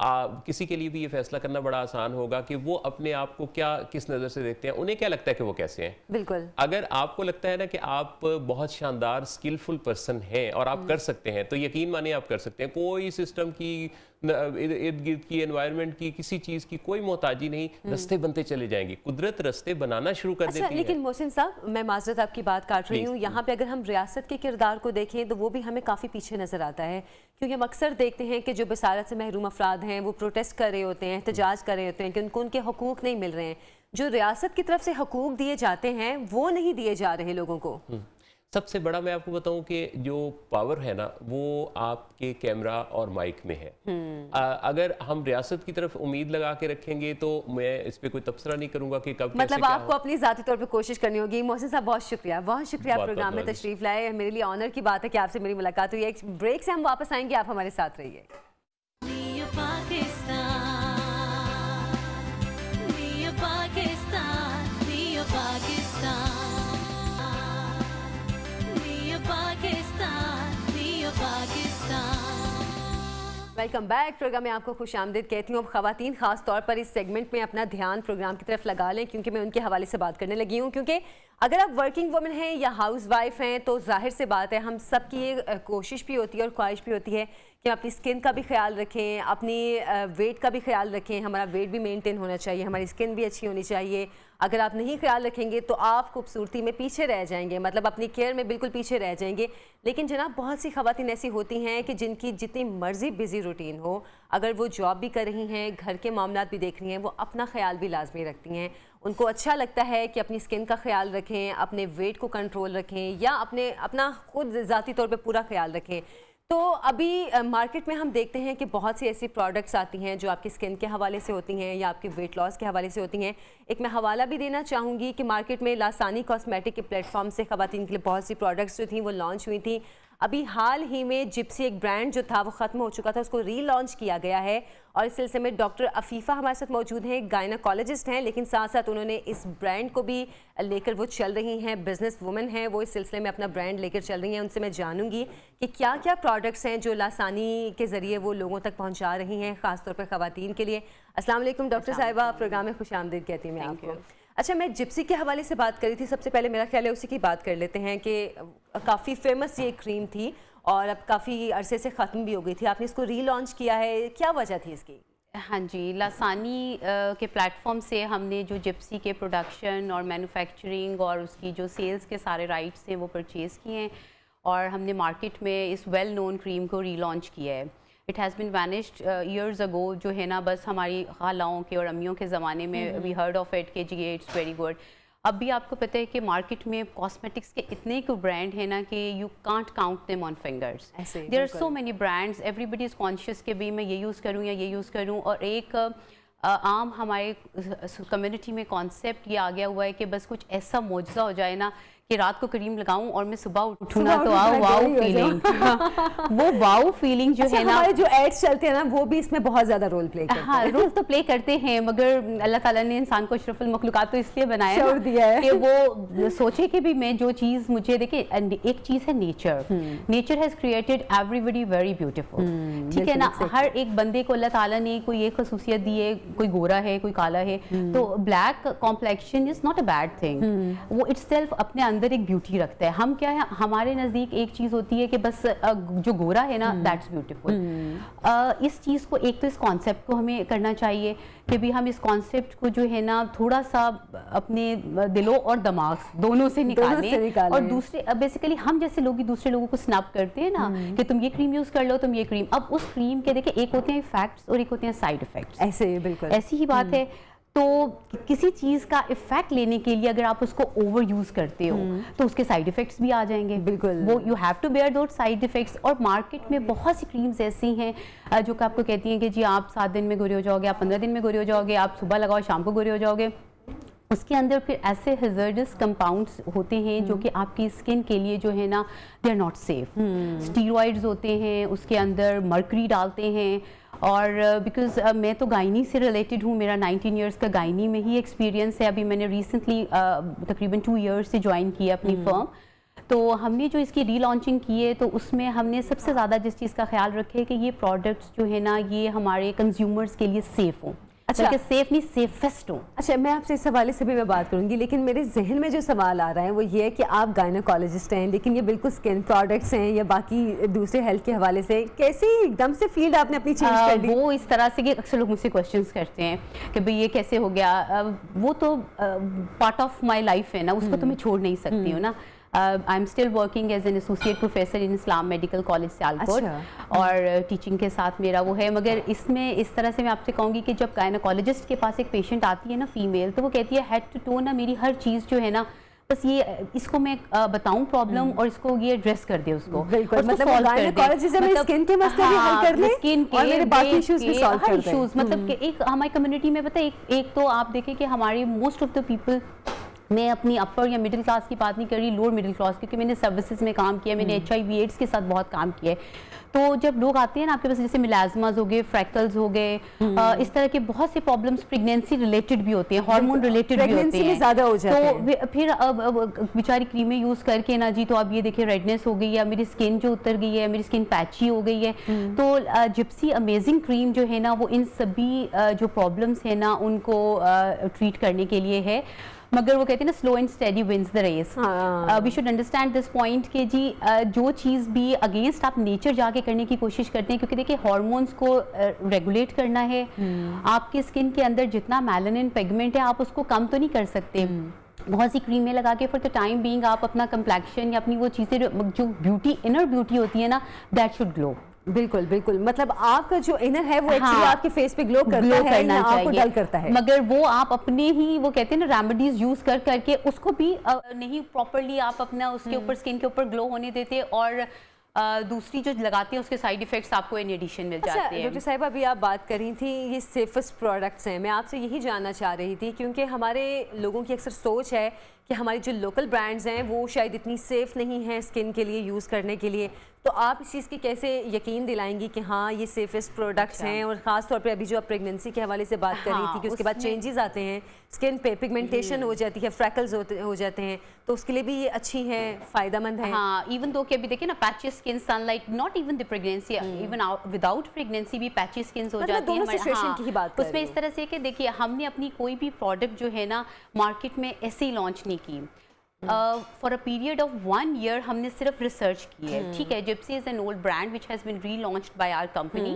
किसी के लिए भी ये फैसला करना बड़ा आसान होगा कि वो अपने आप को किस नज़र से देखते हैं, उन्हें क्या लगता है कि वो कैसे हैं। बिल्कुल। अगर आपको लगता है ना कि आप बहुत शानदार स्किलफुल पर्सन हैं और आप कर सकते हैं, तो यकीन मानिए आप कर सकते हैं। कोई सिस्टम की, इर्द गिर्द की, एनवायरनमेंट की, किसी चीज़ की कोई मोहताजी नहीं, रास्ते बनते चले जाएंगे। कुदरत रास्ते बनाना शुरू कर देती है। लेकिन मोहसिन साहब, मैं माजरत आपकी बात काट रही हूँ, यहाँ पे अगर हम रियासत के किरदार को देखें तो वो भी हमें काफ़ी पीछे नज़र आता है, क्योंकि हम अक्सर देखते हैं कि जो बसारत से महरूम अफराद हैं वो प्रोटेस्ट कर रहे होते हैं, एहतजाज कर रहे होते हैं कि उनको उनके हकूक़ नहीं मिल रहे हैं। जो रियासत की तरफ से हकूक़ दिए जाते हैं वो नहीं दिए जा रहे लोगों को। सबसे बड़ा मैं आपको बताऊं कि जो पावर है ना वो आपके कैमरा और माइक में है। अगर हम रियासत की तरफ उम्मीद लगा के रखेंगे तो मैं इस पे कोई तबसरा नहीं करूंगा कि कब मतलब आपको अपनी जाती तौर पे कोशिश करनी होगी। मोहसिन साहब बहुत शुक्रिया प्रोग्राम में तशरीफ लाए। मेरे लिए ऑनर की बात है कि आपसे मेरी मुलाकात हुई है। एक ब्रेक से हम वापस आएंगे, आप हमारे साथ रहिए। Welcome back. प्रोग्राम में आपको खुशामदीद कहती हूँ। अब ख़वातीन ख़ास तौर पर इस सेगमेंट में अपना ध्यान प्रोग्राम की तरफ लगा लें, क्योंकि मैं उनके हवाले से बात करने लगी हूँ। क्योंकि अगर आप वर्किंग वुमेन हैं या हाउस वाइफ हैं तो जाहिर से बात है हम सब की ये कोशिश भी होती है और ख्वाहिश भी होती है कि अपनी स्किन का भी ख्याल रखें, अपनी वेट का भी ख्याल रखें। हमारा वेट भी मेंटेन होना चाहिए, हमारी स्किन भी अच्छी होनी चाहिए। अगर आप नहीं ख्याल रखेंगे तो आप खूबसूरती में पीछे रह जाएंगे, मतलब अपनी केयर में बिल्कुल पीछे रह जाएंगे। लेकिन जनाब बहुत सी ख़वातीन ऐसी होती हैं कि जिनकी जितनी मर्जी बिजी रूटीन हो, अगर वो जॉब भी कर रही हैं, घर के मामलात भी देख रही हैं, वो अपना ख्याल भी लाजमी रखती हैं। उनको अच्छा लगता है कि अपनी स्किन का ख्याल रखें, अपने वेट को कंट्रोल रखें या अपना खुद ज़ाती तौर पे पूरा ख्याल रखें। तो अभी मार्केट में हम देखते हैं कि बहुत सी ऐसी प्रोडक्ट्स आती हैं जो आपकी स्किन के हवाले से होती हैं या आपके वेट लॉस के हवाले से होती हैं। एक मैं हवाला भी देना चाहूँगी कि मार्केट में लासानी कॉस्मेटिक के प्लेटफॉर्म से ख़वातीन के लिए बहुत सी प्रोडक्ट्स जो थी वो लॉन्च हुई थी। अभी हाल ही में जिप्सी एक ब्रांड जो था वो ख़त्म हो चुका था, उसको रीलॉन्च किया गया है। और इस सिलसिले में डॉक्टर अफीफ़ा हमारे साथ मौजूद हैं, गायनाकोलॉजिस्ट हैं, लेकिन साथ साथ उन्होंने इस ब्रांड को भी लेकर वो चल रही हैं, बिजनेस वुमेन हैं, वो इस सिलसिले में अपना ब्रांड लेकर चल रही हैं। उनसे मैं जानूंगी कि क्या क्या प्रोडक्ट्स हैं जो लासानी के ज़रिए वो लोगों तक पहुँचा रही हैं, ख़ासतौर पर ख़वातीन के लिए। अस्सलाम वालेकुम डॉक्टर साहिबा, प्रोग्राम में खुशामदीद कहती हूँ मैं आपको। अच्छा, मैं जिप्सी के हवाले से बात करी थी, सबसे पहले मेरा ख्याल है उसी की बात कर लेते हैं कि काफ़ी फेमस ये क्रीम थी और अब काफ़ी अरसे से ख़त्म भी हो गई थी, आपने इसको रीलॉन्च किया है, क्या वजह थी इसकी? हाँ जी, लासानी के प्लेटफॉर्म से हमने जो जिप्सी के प्रोडक्शन और मैन्युफैक्चरिंग और उसकी जो सेल्स के सारे राइट्स हैं वो परचेज़ किए हैं और हमने मार्केट में इस वेल नोन क्रीम को रीलॉन्च किया है। It has been vanished years ago, जो है ना, बस हमारी खालाओं के और अम्मियों के ज़माने में वी हर्ड ऑफ इट के जी इट्स वेरी गुड। अब भी आपको पता है कि मार्केट में कॉस्मेटिक्स के इतने को ब्रांड है ना कि you can't count them on fingers. There are so many brands, everybody is conscious कि भाई मैं ये यूज़ करूँ या ये यूज़ करूँ। और एक आम हमारे कम्युनिटी में कॉन्सेप्ट ये आ गया हुआ है कि बस कुछ ऐसा मौजज़ा हो जाए ना कि रात को क्रीम लगाऊं और मैं सुबह उठूं ना तो आओ वाओ फीलिंग वो वाओ फीलिंग जो है ना, हमारे जो एड्स चलते हैं ना वो भी इसमें बहुत ज्यादा रोल प्ले करते हैं। हाँ, रोल तो प्ले करते हैं, मगर अल्लाह ताला ने इंसान को अशरफुल मखलूकात तो इसलिए बनाया छोड़ दिया है कि वो सोचे कि भी मैं जो चीज़ मुझे देखिए, एक चीज़ है nature, nature has created everybody very beautiful, ठीक है ना। हर एक बंदे को अल्लाह ताला ने कोई एक खसूसियत दी है, कोई गोरा है कोई काला है, तो black complexion is not a bad thing, वो इटसेल्फ अपने अंदर एक ब्यूटी रखता है। हम क्या है, हमारे नज़दीक एक चीज़ होती है कि बस जो गोरा है ना दैट्स ब्यूटीफुल। इस चीज़ को, एक तो इस कॉन्सेप्ट को हमें करना चाहिए कि भी हम इस कॉन्सेप्ट को जो है ना थोड़ा सा अपने दिलों और दिमाग दोनों से निकालें। और दूसरे बेसिकली हम जैसे लोग दूसरे लोगों को स्नैप करते हैं ना कि तुम ये क्रीम यूज़ कर लो, तुम ये क्रीम, अब उस क्रीम के देखिए एक होते हैं इफेक्ट्स और एक होते हैं साइड इफेक्ट्स। ऐसे बिल्कुल ऐसी ही बात है। तो किसी चीज़ का इफेक्ट लेने के लिए अगर आप उसको ओवर यूज़ करते हो तो उसके साइड इफ़ेक्ट्स भी आ जाएंगे, बिल्कुल वो you have to bear that side effects. और मार्केट में बहुत सी क्रीम्स ऐसी हैं जो कि आपको कहती हैं कि जी आप 7 दिन में गोरे हो जाओगे, आप 15 दिन में गोरे हो जाओगे, आप सुबह लगाओ शाम को गोरे हो जाओगे। उसके अंदर फिर ऐसे हैज़र्डस कंपाउंड्स होते हैं जो कि आपकी स्किन के लिए जो है ना they are not safe. Steroids होते हैं, उसके अंदर मर्करी डालते हैं। और बिकॉज मैं तो गायनी से रिलेटेड हूँ, मेरा 19 इयर्स का गायनी में ही एक्सपीरियंस है। अभी मैंने रिसेंटली तकरीबन 2 इयर्स से ज्वाइन किया अपनी फर्म। तो हमने जो इसकी रीलॉन्चिंग की है तो उसमें हमने सबसे ज़्यादा जिस चीज़ का ख्याल रखे कि ये प्रोडक्ट्स जो है ना ये हमारे कंज्यूमर्स के लिए सेफ़ हों। अच्छा, सेफ नहीं सेफेस्ट हो। अच्छा, मैं आपसे इस हवाले से भी मैं बात करूंगी, लेकिन मेरे जहन में जो सवाल आ रहा है वो ये है कि आप गायनाकोलॉजिस्ट हैं, लेकिन ये बिल्कुल स्किन प्रोडक्ट्स हैं या बाकी दूसरे हेल्थ के हवाले से कैसे एकदम से फील्ड आपने अपनी चेंज कर दी? वो इस तरह से कि अक्सर लोग मुझसे क्वेश्चंस करते हैं कि भाई ये कैसे हो गया। वो तो पार्ट ऑफ माई लाइफ है ना, उसको तो मैं छोड़ नहीं सकती हूँ ना। I am still working as an associate professor in Islam medical college Sialkot. अच्छा। और टीचिंग के साथ मेरा वो है। मगर इसमें इस तरह से मैं आपसे कहूँगी कि जब गायनाकोलॉजिस्ट के पास एक पेशेंट आती है ना फीमेल, तो वो कहती है हेड टू टो ना मेरी हर चीज़ जो है ना बस ये इसको मैं बताऊं प्रॉब्लम और इसको ये एड्रेस कर दे उसको, बिल्कुल, मतलब स्किन के मसले भी हल कर ले और मेरे बाकी इश्यूज भी सॉल्व कर दे। मतलब कि एक हमारी कम्युनिटी में पता है एक तो आप देखें कि हमारी मोस्ट ऑफ द पीपल, मैं अपनी अपर या मिडिल क्लास की बात नहीं कर रही, लोअर मिडिल क्लास, क्योंकि मैंने सर्विसेज में काम किया, मैंने HIV एड्स के साथ बहुत काम किया है। तो जब लोग आते हैं ना आपके पास, जैसे मिलाजमास हो गए, फ्रैकल्स हो गए, इस तरह के बहुत से प्रॉब्लम्स प्रेगनेंसी रिलेटेड भी होते हैं, हार्मोन रिलेटेड भी होते हैं, ज़्यादा हो जाते हैं। तो फिर अब बेचारी क्रीमें यूज़ करके ना जी, तो अब ये देखिए रेडनेस हो गई है, मेरी स्किन जो उतर गई है, मेरी स्किन पैची हो गई है। तो जिप्सी अमेजिंग क्रीम जो है ना वो इन सभी जो प्रॉब्लम्स है ना उनको ट्रीट करने के लिए है। मगर वो कहते हैं ना slow and steady wins the race. We should understand this point कि जी जो चीज़ भी अगेंस्ट आप नेचर जाके करने की कोशिश करते हैं, क्योंकि देखिए हार्मोन्स को रेगुलेट करना है, आपकी स्किन के अंदर जितना मेलानिन पिगमेंट है आप उसको कम तो नहीं कर सकते। बहुत सी क्रीमें लगा के फॉर द टाइम बीइंग आप अपना कंप्लेक्शन या अपनी वो चीज़ें जो ब्यूटी, इनर ब्यूटी होती है ना, दैट शुड ग्लो। बिल्कुल बिल्कुल, मतलब आपका जो इनर है वो एक्चुअली आपके फेस पे ग्लो करता है, करना आपको डल करता है, मगर वो आप अपने ही वो कहते हैं ना रेमेडीज यूज कर करके उसको भी नहीं प्रॉपरली आप अपना उसके ऊपर स्किन के ऊपर ग्लो होने देते, और दूसरी जो लगाते हैं उसके साइड इफेक्ट्स आपको इन एडिशन मिल जाते हैं। डॉक्टर साहिबा, अभी आप बात करी थी ये सेफेस्ट प्रोडक्ट्स हैं, मैं आपसे यही जानना चाह रही थी, क्योंकि हमारे लोगों की अक्सर सोच है कि हमारी जो लोकल ब्रांड्स हैं वो शायद इतनी सेफ़ नहीं हैं स्किन के लिए यूज़ करने के लिए, तो आप इस चीज़ की कैसे यकीन दिलाएंगी कि हाँ ये सेफेस्ट प्रोडक्ट्स हैं? और ख़ास तौर पे अभी जो आप प्रेगनेंसी के हवाले से बात कर रही थी कि उसके बाद चेंजेस आते हैं स्किन पे, पिगमेंटेशन हो जाती है, फ्रैकल्स हो जाते हैं, तो उसके लिए भी ये अच्छी हैं, फ़ायदेमंद है। हाँ, इवन दो कि अभी देखिए ना patchy skin, sunlight, not even the pregnancy, even without pregnancy भी पैची स्किन हो जाती है। सिचुएशन की ही बात उसमें इस तरह से कि देखिए हमने अपनी कोई भी प्रोडक्ट जो है ना मार्केट में ऐसे ही लॉन्च नहीं की। For a period of 1 year हमने सिर्फ रिसर्च की है, ठीक है। Gypsy is an old brand which has been relaunched by our company,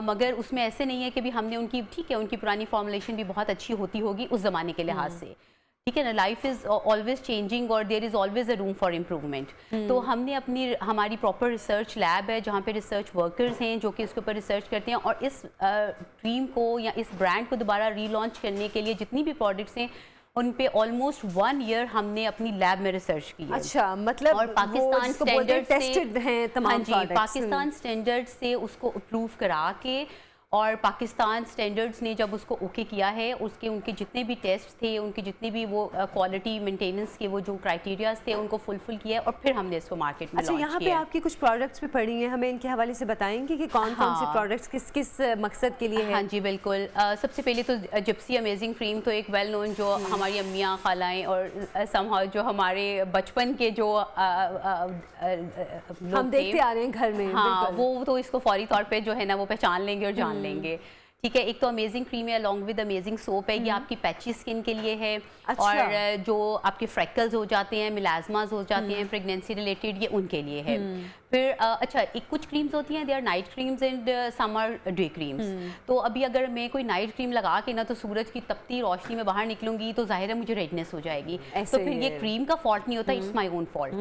मगर उसमें ऐसे नहीं है कि भी हमने उनकी, ठीक है, उनकी पुरानी फॉर्मुलेशन भी बहुत अच्छी होती होगी उस ज़माने के लिहाज से, ठीक है ना। लाइफ इज ऑलवेज चेंजिंग और there is always a room for improvement. तो हमने हमारी प्रॉपर रिसर्च लैब है जहाँ पे रिसर्च वर्कर्स हैं जो कि इसके ऊपर रिसर्च करते हैं, और इस क्रीम को या इस ब्रांड को दोबारा रीलॉन्च करने के लिए जितनी भी प्रोडक्ट्स हैं उन पे ऑलमोस्ट 1 year हमने अपनी लैब में रिसर्च की है। अच्छा, मतलब और पाकिस्तान स्टैंडर्ड टेस्टेड हैं तमाम प्रोडक्ट्स, पाकिस्तान स्टैंडर्ड से उसको अप्रूव करा के, और पाकिस्तान स्टैंडर्ड्स ने जब उसको ओके किया है, उसके उनके जितने भी टेस्ट थे, उनके जितने भी वो क्वालिटी मेंटेनेंस के वो जो क्राइटेरियाज थे उनको फुलफिल किया है, और फिर हमने इसको मार्केट में लॉन्च किया। यहाँ पे आपकी कुछ प्रोडक्ट्स भी पड़ी हैं, हमें इनके हवाले से बताएंगे कि कौन कौन से प्रोडक्ट्स किस किस मकसद के लिए है? हाँ जी बिल्कुल। सबसे पहले तो जिप्सी अमेजिंग क्रीम तो एक वेल नोन जो हमारी अम्मियाँ, खालाएँ और समहाउ जो हमारे बचपन के जो हम देखते आ रहे हैं घर में, हाँ, वो तो इसको फौरी तौर पे जो है ना वो पहचान लेंगे और जान लेंगे, ठीक है। एक तो अमेजिंग क्रीम है अलॉन्ग विद अमेजिंग सोप है, ये आपकी पैची स्किन के लिए है। अच्छा। और जो आपके फ्रैकल्स हो जाते हैं, मिलाजमास हो जाते हैं प्रेगनेंसी रिलेटेड, ये उनके लिए है। फिर अच्छा, एक कुछ क्रीम्स होती हैं, they are night creams and some are day creams. तो अभी अगर मैं कोई नाइट क्रीम लगा के ना तो सूरज की तपती रोशनी में बाहर निकलूंगी तो जाहिर है मुझे रेडनेस हो जाएगी, तो फिर ये क्रीम का फॉल्ट नहीं होता, इट्स माई ओन फॉल्ट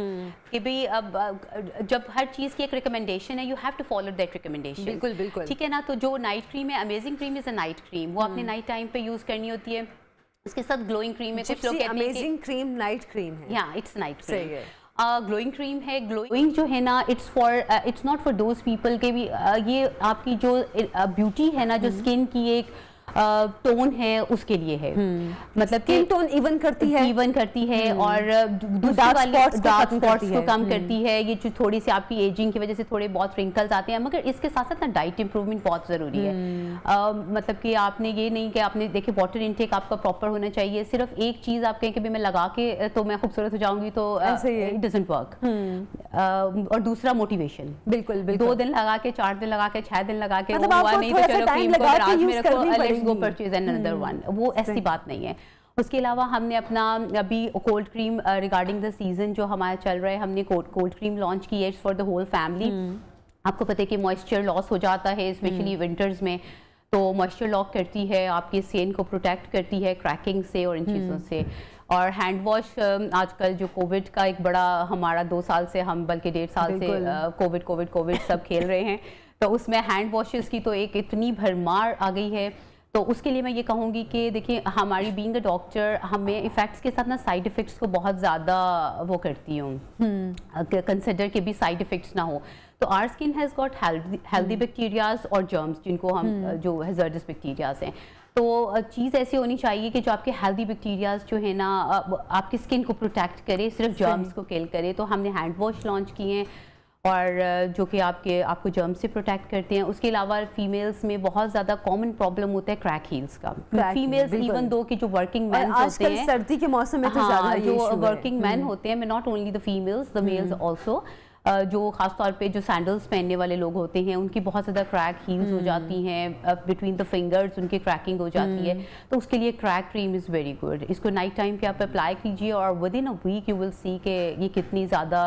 कि भाई अब जब हर चीज़ की एक रिकमेंडेशन है, you have to follow that recommendation. बिल्कुल बिल्कुल, ठीक है ना। तो जो नाइट क्रीम है, amazing cream is a night cream, वो आपने नाइट टाइम पे यूज़ करनी होती है। उसके साथ ग्लोइंग क्रीम है, कुछ लोग कहते हैं अमेजिंग क्रीम नाइट क्रीम है, या it's night cream. Glowing cream है, ग्लोइंग जो है ना it's not for those people के भी ये आपकी जो ब्यूटी है ना, जो स्किन की एक टोन है उसके लिए है, मतलब स्किन टोन इवन करती है और दूसरी वाली डार्क स्पॉट्स को कम करती है। ये जो थोड़ी सी आपकी एजिंग की वजह से थोड़े बहुत रिंकल्स आते हैं, मगर इसके साथ साथ ना डाइट इंप्रूवमेंट बहुत ज़रूरी है। मतलब कि आपने ये नहीं कि आपने देखिए वाटर इनटेक आपका प्रॉपर होना चाहिए, सिर्फ एक चीज़ आप कहें कि मैं लगा के तो मैं खूबसूरत हो जाऊंगी तो इट डजंट वर्क। और दूसरा मोटिवेशन, बिल्कुल 2 दिन लगा के, 4 दिन लगा के, 6 दिन लगा के, मतलब हुआ नहीं तो चलो क्रीम को आज में रखो, गो परचेज अनदर वन, वो ऐसी बात नहीं है। उसके अलावा हमने अपना अभी cold cream regarding the season जो हमारा चल रहा है, हमने कोल्ड क्रीम लॉन्च की है फॉर द होल फैमिली। आपको पता है कि मॉइस्चर लॉस हो जाता है स्पेशली विंटर्स में, तो मॉइस्चर लॉक करती है, आपकी स्किन को प्रोटेक्ट करती है क्रैकिंग से और इन चीज़ों से। और हैंड वॉश आजकल जो कोविड का एक बड़ा हमारा 2 साल से, हम बल्कि 1.5 साल से कोविड सब खेल रहे हैं, तो उसमें हैंड वॉशेस की तो एक इतनी भरमार आ गई है। तो उसके लिए मैं ये कहूँगी कि देखिए हमारी बीइंग अ डॉक्टर हमें इफ़ेक्ट्स के साथ ना साइड इफ़ेक्ट्स को बहुत ज़्यादा वो करती हूँ, कंसिडर के भी साइड इफ़ेक्ट्स ना हो। तो our skin has got healthy bacterias और जर्म्स, जिनको हम जो हैज़ार्डस बैक्टीरियाज हैं। तो चीज़ ऐसी होनी चाहिए कि जो आपके हेल्दी बैक्टीरियाज जो है ना आपकी स्किन को प्रोटेक्ट करे, सिर्फ जर्म्स को किल करे। तो हमने हैंड वॉश लॉन्च किए हैं और जो कि आपको जर्म से प्रोटेक्ट करते हैं। उसके अलावा फीमेल्स में बहुत ज़्यादा कॉमन प्रॉब्लम होता है क्रैक हील्स का। फीमेल्स इवन दो कि जो वर्किंग मैन होते हैं, सर्दी के मौसम में तो ज़्यादा जो वर्किंग मैन होते हैं, not only the females, the mails also, जो खासतौर पे जो सैंडल्स पहनने वाले लोग होते हैं उनकी बहुत ज़्यादा क्रैक हील्स हो जाती हैं, बिटवीन द फिंगर्स उनकी क्रैकिंग हो जाती है। तो उसके लिए crack cream is very good. इसको नाइट टाइम पे आप अप्लाई कीजिए और within a week you will see कि ये कितनी ज़्यादा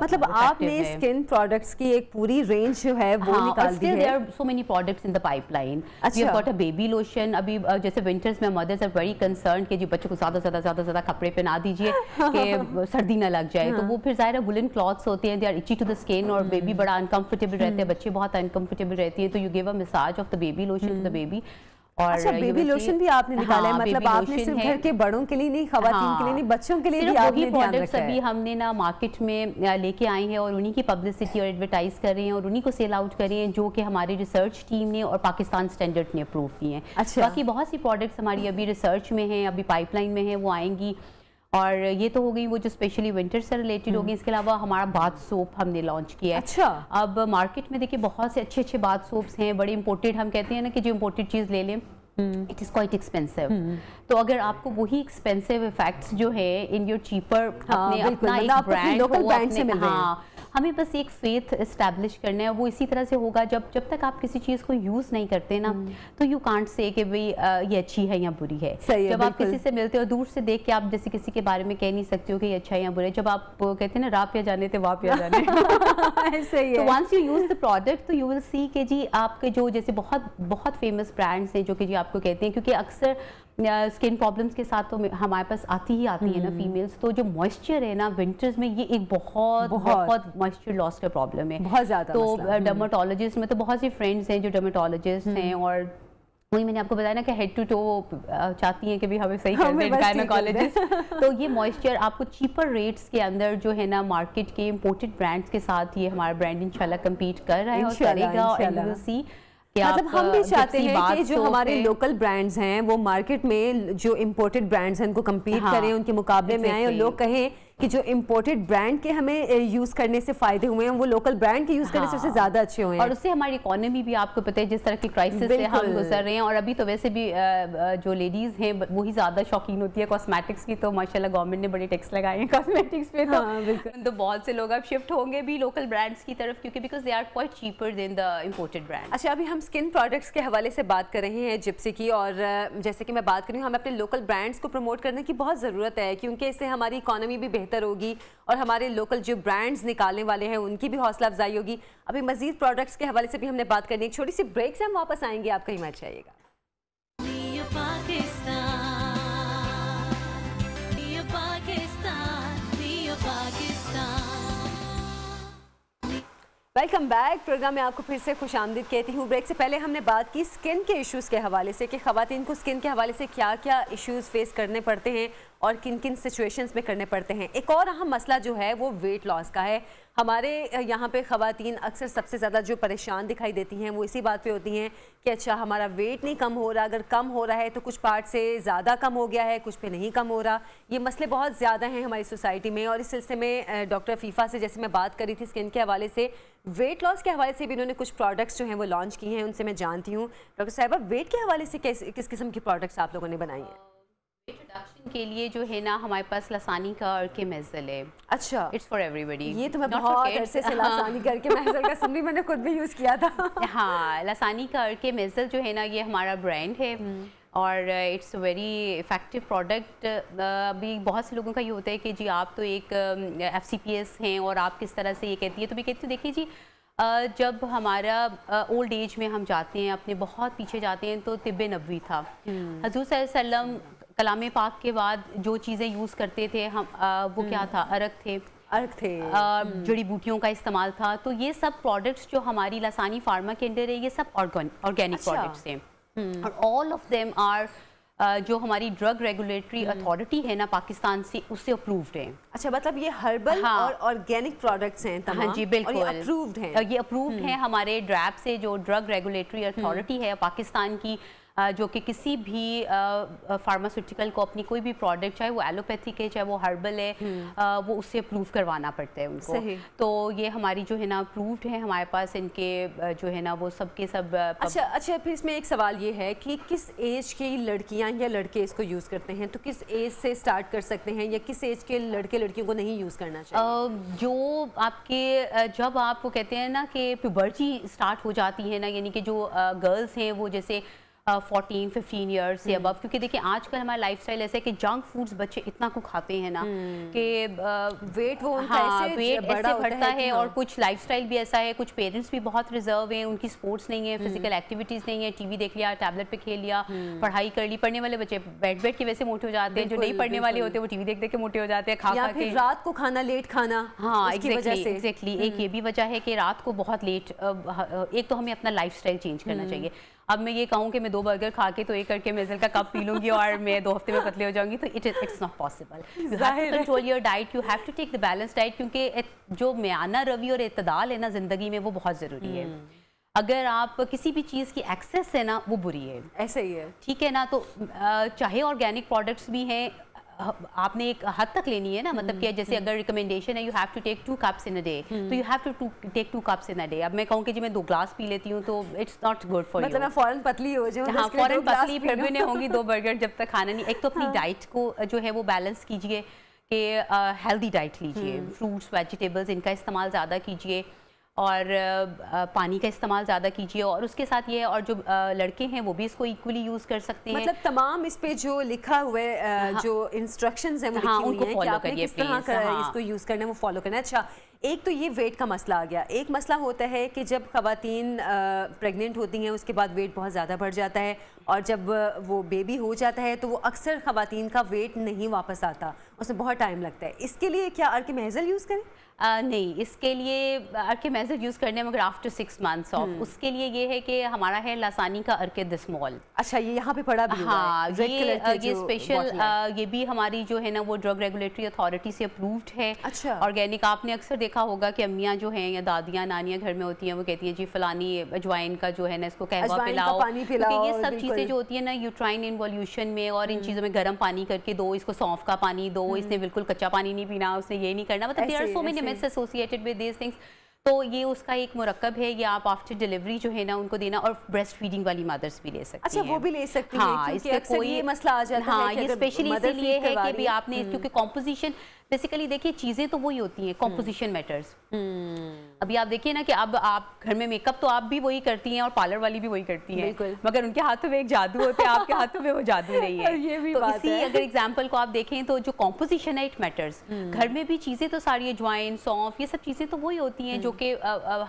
मतलब आपने स्किन प्रोडक्ट्स की एक पूरी रेंज जो है वो निकाल दी है। There are so many products in the pipeline. We have got a baby lotion. अभी जैसे विंटर्स में मदर्स आर वेरी कंसर्न कि जी बच्चों को ज़्यादा कपड़े पहना दीजिए कि सर्दी ना लग जाए। तो वो फिर ज़ाहिर वुलन क्लॉथ्स होते हैं, they are itchy to the skin और बेबी बड़ा अनकंफर्टेबल रहते हैं, बच्चे बहुत अनकंफर्टेबल रहती है। तो you give a massage of the baby lotion to the baby. और अच्छा, बेबी लोशन भी आपने निकाला है, मतलब आपने सिर्फ घर के बड़ों के लिए नहीं, खवातीन के लिए नहीं, बच्चों के लिए भी आपने ध्यान रखा है। अभी हमने ना मार्केट में लेके आए हैं और उन्हीं की पब्लिसिटी और एडवर्टाइज कर रहे हैं और उन्हीं को सेल आउट कर रहे हैं, जो कि हमारी रिसर्च टीम ने और पाकिस्तान स्टैंडर्ड ने अप्रूव किए हैं। अच्छा। बाकी बहुत सी प्रोडक्ट्स हमारी अभी रिसर्च में हैं, अभी पाइपलाइन में हैं, वो आएंगी। और ये तो हो गई वो जो स्पेशली विंटर से रिलेटेड होगी। इसके अलावा हमारा बाथ सोप हमने लॉन्च किया है। अच्छा। अब मार्केट में देखिए बहुत से अच्छे बाथ सोप्स हैं, बड़े इंपोर्टेड, हम कहते हैं ना कि जो इंपोर्टेड चीज़ ले लें इट इज़ क्वाइट एक्सपेंसिव। तो अगर आपको वही एक्सपेंसिव इफेक्ट्स जो है इन योर चीपर अपने अपना एक ब्रांड लोकल ब्रांड से मिल रहे हैं, हमें बस एक फेथ इस्टेब्लिश करना है। वो इसी तरह से होगा जब तक आप किसी चीज़ को यूज़ नहीं करते ना, तो यू कांट से कि भाई ये अच्छी है या बुरी है। जब आप किसी से मिलते हो दूर से देख के आप जैसे किसी के बारे में कह नहीं सकते हो कि ये अच्छा है या बुरा है। जब आप कहते हैं ना रा पिया जाने थे वाह पिया जाने तो once you use the product तो यू विल सी कि जी आपके जो जैसे बहुत फेमस ब्रांड्स हैं जो कि जी आपको कहते हैं, क्योंकि अक्सर स्किन प्रॉब्लम्स के साथ तो हमारे पास आती है ना फीमेल्स। तो जो मॉइस्चर है ना विंटर्स में, ये एक बहुत मॉइस्चर लॉस का प्रॉब्लम है, बहुत ज़्यादा। तो डर्मेटोलॉजिस्ट में तो बहुत सी फ्रेंड्स हैं जो डर्मेटोलॉजिस्ट हैं, और वही मैंने आपको बताया ना कि हेड टू टो चाहती हैं कि भी हमें सही कर दें गायनेकोलॉजिस्ट। तो ये मॉइस्चर आपको चीपर रेट्स के अंदर जो है ना मार्केट के इंपोर्टेड ब्रांड्स के साथ ये हमारा ब्रांड इंशाल्लाह कम्पीट कर रहा है और करेगा। और यू विल सी मतलब हम भी चाहते हैं कि जो हमारे लोकल ब्रांड्स हैं वो मार्केट में जो इंपोर्टेड ब्रांड्स हैं उनको कम्पीट करें, उनके मुकाबले में आए और लोग कहें कि जो इंपोर्टेड ब्रांड के हमें यूज करने से फायदे हुए हैं वो लोकल ब्रांड के यूज करने से उससे ज्यादा अच्छे हुए हैं। और उससे हमारी इकोनॉमी भी आपको पता है जिस तरह की क्राइसिस से हम गुजर रहे हैं। और अभी तो वैसे भी जो लेडीज हैं वही ज्यादा शौकीन होती है कॉस्मेटिक्स की, तो माशाल्लाह गवर्नमेंट ने बड़े टैक्स लगाए हैं कॉस्मेटिक्स पे। तो बहुत से लोग अब शिफ्ट होंगे भी लोकल ब्रांड्स की तरफ, क्योंकि because they are quite cheaper than the imported brand. अच्छा, अभी हम स्किन प्रोडक्ट्स के हवाले से बात कर रहे हैं जिप्सी की, और जैसे कि मैं बात कर रही हूँ हमें अपने लोकल ब्रांड्स को प्रमोट करने की बहुत ज़रूरत है, क्योंकि इससे हमारी इकोनॉमी भी बेहतर होगी और हमारे लोकल जो ब्रांड्स निकालने वाले हैं उनकी भी हौसला अफजाई होगी। अभी मजीद प्रोडक्ट्स के हवाले से भी हमने बात करनी है, एक छोटी सी ब्रेक से हम वापस आएंगे, आप कहीं मत जाइएगा। Welcome back. प्रोग्राम में आपको फिर से खुशामदीद कहती हूँ। ब्रेक से पहले हमने बात की स्किन के इश्यूज़ के हवाले से कि ख़वातीन को स्किन के हवाले से क्या क्या इश्यूज़ फेस करने पड़ते हैं और किन किन सिचुएशंस में करने पड़ते हैं। एक और अहम मसला जो है वो वेट लॉस का है। हमारे यहाँ पे ख़वातीन अक्सर सबसे ज़्यादा जो परेशान दिखाई देती हैं वो इसी बात पे होती हैं कि अच्छा हमारा वेट नहीं कम हो रहा, अगर कम हो रहा है तो कुछ पार्ट से ज़्यादा कम हो गया है, कुछ पे नहीं कम हो रहा। ये मसले बहुत ज़्यादा हैं हमारी सोसाइटी में, और इस सिलसिले में डॉक्टर फीफा से जैसे मैं बात करी थी स्किन के हवाले से, वेट लॉस के हवाले से भी इन्होंने कुछ प्रोडक्ट्स जो हैं वो लॉन्च किए हैं, उनसे मैं जानती हूँ। डॉक्टर साहिबा, वेट के हवाले से किस किस्म की प्रोडक्ट्स आप लोगों ने बनाई हैं? वेट रिडक्शन के लिए जो है ना हमारे पास लसानी का अर्के मेज़ल है। अच्छा, इट्स फॉर एवरीबॉडी। ये तो मैं बहुत अरसे से लसानी करके मेज़ल का सुन रही, मैंने खुद भी यूज़ किया था। हाँ, लसानी का अर्के मेज़ल जो है ना ये हमारा ब्रांड है और इट्स वेरी इफ़ेक्टिव प्रोडक्ट। अभी बहुत से लोगों का ये होता है कि जी आप तो एक FCPS हैं और आप किस तरह से ये कहती है, तो मैं कहती हूँ देखिए जी जब हमारा ओल्ड एज में हम जाते हैं, अपने बहुत पीछे जाते हैं, तो तिब्बे नबवी था। हज़ूर सल्लल्लाहु अलैहि वसल्लम कलाम पाक के बाद जो चीज़ें यूज़ करते थे हम वो क्या था, अर्क थे, जड़ी बूटियों का इस्तेमाल था। तो ये सब प्रोडक्ट्स जो हमारी लसानी फार्मा के अंदर है ये सब ऑर्गेनिक प्रोडक्ट्स हैं। और ऑल ऑफ देम आर जो हमारी ड्रग रेगुलेटरी अथॉरिटी है ना पाकिस्तान से, उससे अप्रूव्ड है। अच्छा, मतलब ये हर्बल और ऑर्गेनिक प्रोडक्ट्स हैं तमाम? हाँ जी बिल्कुल, और ये अप्रूव्ड हैं? ये अप्रूव्ड हैं हमारे ड्रैप से, जो ड्रग रेगुलेटरी अथॉरिटी है पाकिस्तान की, जो कि किसी भी फार्मास्यूटिकल को अपनी कोई भी प्रोडक्ट, चाहे वो एलोपैथिक है चाहे वो हर्बल है, वो उससे अप्रूव करवाना पड़ता है उनको। तो ये हमारी जो है ना अप्रूव्ड है हमारे पास, इनके जो है ना वो सब के सब। अच्छा, फिर इसमें एक सवाल ये है कि किस एज की लड़कियां या लड़के इसको यूज़ करते हैं? तो किस एज से स्टार्ट कर सकते हैं या किस एज के लड़के लड़कियों को नहीं यूज़ करना चाहिए? जो आपके जब आप वो कहते हैं ना कि प्यूबर्टी स्टार्ट हो जाती है ना, यानी कि जो गर्ल्स हैं वो जैसे 14-15 ईयर्स से अबव, क्योंकि देखिए आजकल हमारा लाइफस्टाइल ऐसा है कि जंक फूड्स बच्चे इतना को खाते हैं ना कि वेट वो उनका वेट ऐसे बढ़ता है। और कुछ लाइफस्टाइल भी ऐसा है, कुछ पेरेंट्स भी बहुत रिजर्व हैं, उनकी स्पोर्ट्स नहीं है, फिजिकल एक्टिविटीज नहीं है, टीवी देख लिया, टैबलेट पे खेल लिया, पढ़ाई कर ली। पढ़ने वाले बच्चे बैठ की वजह से मोटे हो जाते हैं, जो नहीं पढ़ने वाले होते हैं वो टीवी देख के मोटे हो जाते हैं, खा के। रात को खाना लेट खाना, हाँ एग्जैक्टली एक ये भी वजह है कि रात को बहुत लेट। एक तो हमें अपना लाइफस्टाइल चेंज करना चाहिए। अब मैं ये कहूँ कि मैं 2 बर्गर खा के तो एक करके मेज़ल का कप पी लूँगी और मैं 2 हफ्ते में पतले हो जाऊँगी, तो it's not possible. You have to control your diet, you have to take the balance diet, क्योंकि जो म्याना रवि और इत्तदाल है ना ज़िंदगी में, वो बहुत ज़रूरी है। अगर आप किसी भी चीज़ की एक्सेस है ना, वो बुरी है। ऐसा ही है, ठीक है ना। तो चाहे ऑर्गेनिक प्रोडक्ट्स भी हैं, आपने एक हद तक लेनी है ना, मतलब कि जैसे अगर रिकमेंडेशन है you have to take 2 cups in a day, तो you have to take 2 cups in a day. अब मैं कहूँ कि जी मैं 2 ग्लास पी लेती हूँ तो it's not good for you. मतलब मैं फौरन पतली हो जाऊँ? हाँ फौरन पतली फिर भी नहीं होंगी 2 बर्गर जब तक खाना नहीं। एक तो अपनी डाइट को जो है वो बैलेंस कीजिए कि हेल्दी डाइट लीजिए, फ्रूट्स वेजिटेबल्स इनका इस्तेमाल ज़्यादा कीजिए, और पानी का इस्तेमाल ज़्यादा कीजिए। और उसके साथ ये, और जो लड़के हैं वो भी इसको इक्वली यूज़ कर सकते हैं। मतलब तमाम इस पे जो लिखा हुआ है, जो इंस्ट्रक्शंस हैं वो लिखी हुई हैं कि आपने किस तरह इसको यूज़ करना है, वो फॉलो करना है। अच्छा, एक तो ये वेट का मसला आ गया। एक मसला होता है कि जब ख़वातीन प्रेग्नेंट होती हैं उसके बाद वेट बहुत ज़्यादा बढ़ जाता है, और जब वो बेबी हो जाता है तो वो अक्सर ख़वातीन का वेट नहीं वापस आता, उसमें बहुत टाइम लगता है। इसके लिए क्या अर्केमेज़ल यूज़ करें? नहीं, इसके लिए अर्केमेज़ल यूज़ करने मगर आफ्टर 6 मंथ्स ऑफ। उसके लिए ये है कि हमारा है लासानी का अर्केदिस्मोल। अच्छा, ये यहाँ पे पड़ा भी हाँ, ये स्पेशल, ये भी हमारी जो है ना वो ड्रग रेगुलेटरी अथॉरिटी से अप्रूव्ड है। अच्छा, ऑर्गेनिक। आपने अक्सर देखा होगा कि अम्मियाँ जो हैं या दादियाँ नानियाँ घर में होती हैं, वो कहती हैं जी फलानी अजवाइन का जो है ना इसको कहवा पिलाओ, क्योंकि ये सब चीज़ें जो होती है ना यूट्राइन इन्वोल्यूशन में, और इन चीज़ों में गर्म पानी करके दो, इसको सौंफ का पानी दो, इसने बिल्कुल कच्चा पानी नहीं पीना, उसने ये नहीं करना, मतलब there are so many myths associated with these things. तो ये उसका एक मुरक्कब है, ये आप आफ्टर डिलीवरी जो है ना उनको देना, और ब्रेस्ट फीडिंग वाली मदर्स भी ले सकती हैं। अच्छा, वो भी ले सकती हैं? हाँ, इसके कोई ये मसला आ जाता है। हाँ, ये स्पेशली इसलिए है कि भी आपने, क्योंकि कॉम्पोजिशन बेसिकली देखिए चीजें तो वही होती हैं, कॉम्पोजिशन मैटर्स। अभी आप देखिए ना कि अब आप घर में मेकअप तो आप भी वही करती हैं और पार्लर वाली भी वही करती हैं, मगर उनके हाथों में एक जादू होता है, आपके हाथों में वो जादू नहीं है। ये भी तो बात इसी है। अगर एग्जांपल को आप देखें तो जो कॉम्पोजिशन है इट मैटर्स। घर में भी चीजें तो सारी अजवाइन, सौंफ, ये सब चीजें तो वही होती हैं जो कि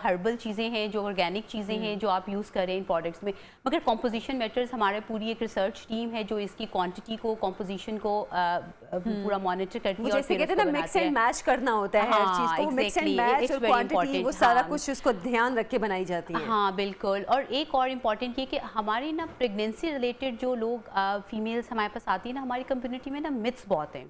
हर्बल चीजें हैं, जो ऑर्गेनिक चीजें हैं जो आप यूज कर रहे हैं इन प्रोडक्ट्स में, मगर कॉम्पोजिशन मैटर्स। हमारे पूरी एक रिसर्च टीम है जो इसकी क्वांटिटी को, कॉम्पोजिशन को पूरा मॉनिटर करती है, और फिर कहते हैं ना मिक्स एंड मैच करना होता है हर चीज को, मिक्स एंड मैच और क्वांटिटी, वो सारा कुछ उसको ध्यान रख के बनाई जाती है। हाँ बिल्कुल। और एक और इम्पॉर्टेंट ये कि हमारी ना प्रेगनेंसी रिलेटेड जो लोग फीमेल्स हमारे पास आती है ना, हमारी कम्युनिटी में ना मिथ्स बहुत हैं,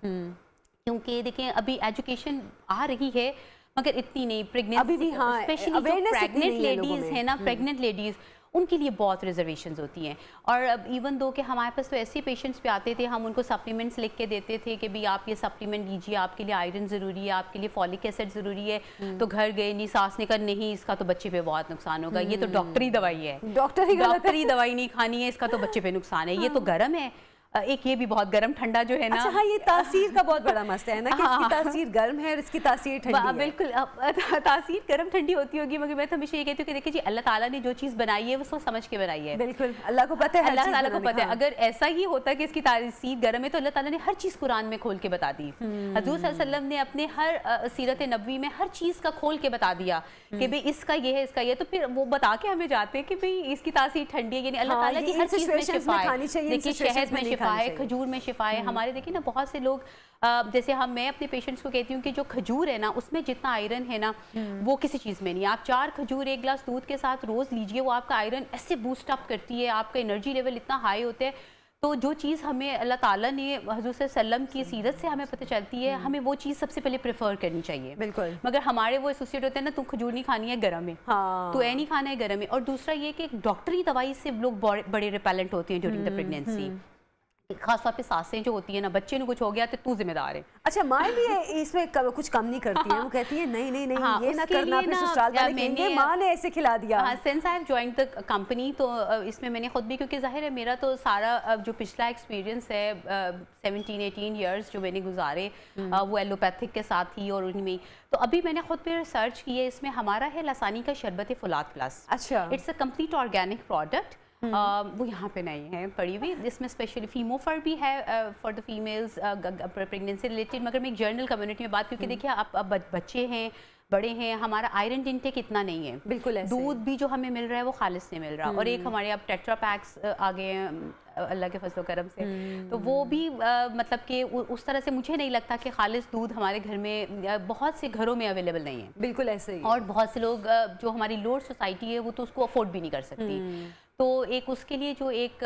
क्योंकि देखिए अभी एजुकेशन आ रही है मगर इतनी नहीं। प्रेगनेंसी स्पेशली जो प्रेग्नेंट लेडीज है ना, प्रेग्नेंट लेडीज, उनके लिए बहुत रिजर्वेशंस होती हैं। और अब इवन दो कि हमारे पास तो ऐसे पेशेंट्स पे आते थे, हम उनको सप्लीमेंट्स लिख के देते थे कि भाई आप ये सप्लीमेंट लीजिए, आपके लिए आयरन ज़रूरी है, आपके लिए फॉलिक एसिड ज़रूरी है। तो घर गए, नहीं सास ने कहा नहीं इसका तो बच्चे पे बहुत नुकसान होगा, ये तो डॉक्टरी दवाई है, डॉक्टरी दवाई नहीं खानी है, इसका तो बच्चे पे नुकसान है, ये तो गर्म है। एक ये भी बहुत गर्म ठंडा जो है ना। अच्छा हाँ, ये तासीर का बहुत बड़ा मसला है ना कि इसकी तासीर गर्म है और इसकी तासीर ठंडी है। बिल्कुल, तासीर गर्म ठंडी होती होगी, मगर मैं तो हमेशा ये कहती हूँ कि देखिए जी अल्लाह ताला ने जो चीज़ बनाई है वो सोच समझ के बनाई है। बिल्कुल, अल्लाह को पता है, अल्लाह ताला को पता है। अगर ऐसा ही होता कि इसकी तासीर गर्म है तो अल्लाह ताला ने हर चीज़ कुरान में खोल के बता दी। हज़रत सल्लल्लाहु अलैहि वसल्लम ने अपने हर सीरत नबवी में हर चीज़ का खोल के बता दिया कि भाई इसका ये है, इसका ये, तो फिर वो बता के हमें जाते हैं कि भाई इसकी तासीर ठंडी है, यानी अल्लाह ताला की हर चीज़ में शिफा है। देखिए शहद में शिफा शिफा है, खजूर में शिफा है। हमारे देखिए ना बहुत से लोग जैसे मैं अपने पेशेंट्स को कहती हूँ कि जो खजूर है ना उसमें जितना आयरन है ना वो किसी चीज़ में नहीं। आप 4 खजूर 1 गिलास दूध के साथ रोज़ लीजिए, वो आपका आयरन ऐसे बूस्ट अप करती है, आपका एनर्जी लेवल इतना हाई होता है। तो जो चीज़ हमें अल्लाह ताला ने हुज़ूर सल्लम की सीरत से हमें पता चलती है, हमें वो चीज़ सबसे पहले प्रेफर करनी चाहिए। बिल्कुल। मगर हमारे वो एसोसिएट होते हैं ना, तुम खजूर नहीं खानी है गरम में, हाँ। तो नहीं खाना है गरम में। और दूसरा ये कि डॉक्टरी दवाई से लोग बड़े रिपेलेंट होते हैं ड्यूरिंग द प्रेगनेंसी। खास तौर पे सासें जो होती है ना, बच्चे ने कुछ हो गया तो तू जिम्मेदार है। अच्छा, माँ भी इसमें कुछ कम नहीं करती है, वो कहती है नहीं नहीं नहीं, हाँ, ये ना करना, फिर ससुराल वाले कहेंगे माँ ने ऐसे खिला दिया। Since I have joined the company, तो इसमें मैंने खुद भी, क्योंकि जाहिर है मेरा तो सारा जो पिछला एक्सपीरियंस है 17-18 इयर्स जो मैंने गुजारे वो एलोपैथिक के साथ ही और उनमें, तो अभी मैंने खुद पे रिसर्च की है। इसमें हमारा है लसानी का शरबत फुलात प्लस। अच्छा, it's a complete organic product. वो यहाँ पे नहीं है पड़ी हुई, जिसमें स्पेशली फीमोफर भी है for the females pregnancy related. मगर मैं एक जनरल कम्युनिटी में बात, क्योंकि देखिए आप अब बच्चे हैं, बड़े हैं, हमारा आयरन इंटेक इतना नहीं है। बिल्कुल ऐसे। दूध भी जो हमें मिल रहा है वो खालिस नहीं मिल रहा। और एक हमारे अब टेट्रा पैक्स आ गए हैं अल्लाह के फजल करम से, तो वो भी मतलब कि उस तरह से मुझे नहीं लगता कि खालिस दूध हमारे घर में बहुत से घरों में अवेलेबल नहीं है। बिल्कुल ऐसे ही। और बहुत से लोग जो हमारी लोअर सोसाइटी है वो तो उसको अफोर्ड भी नहीं कर सकती। तो एक उसके लिए जो एक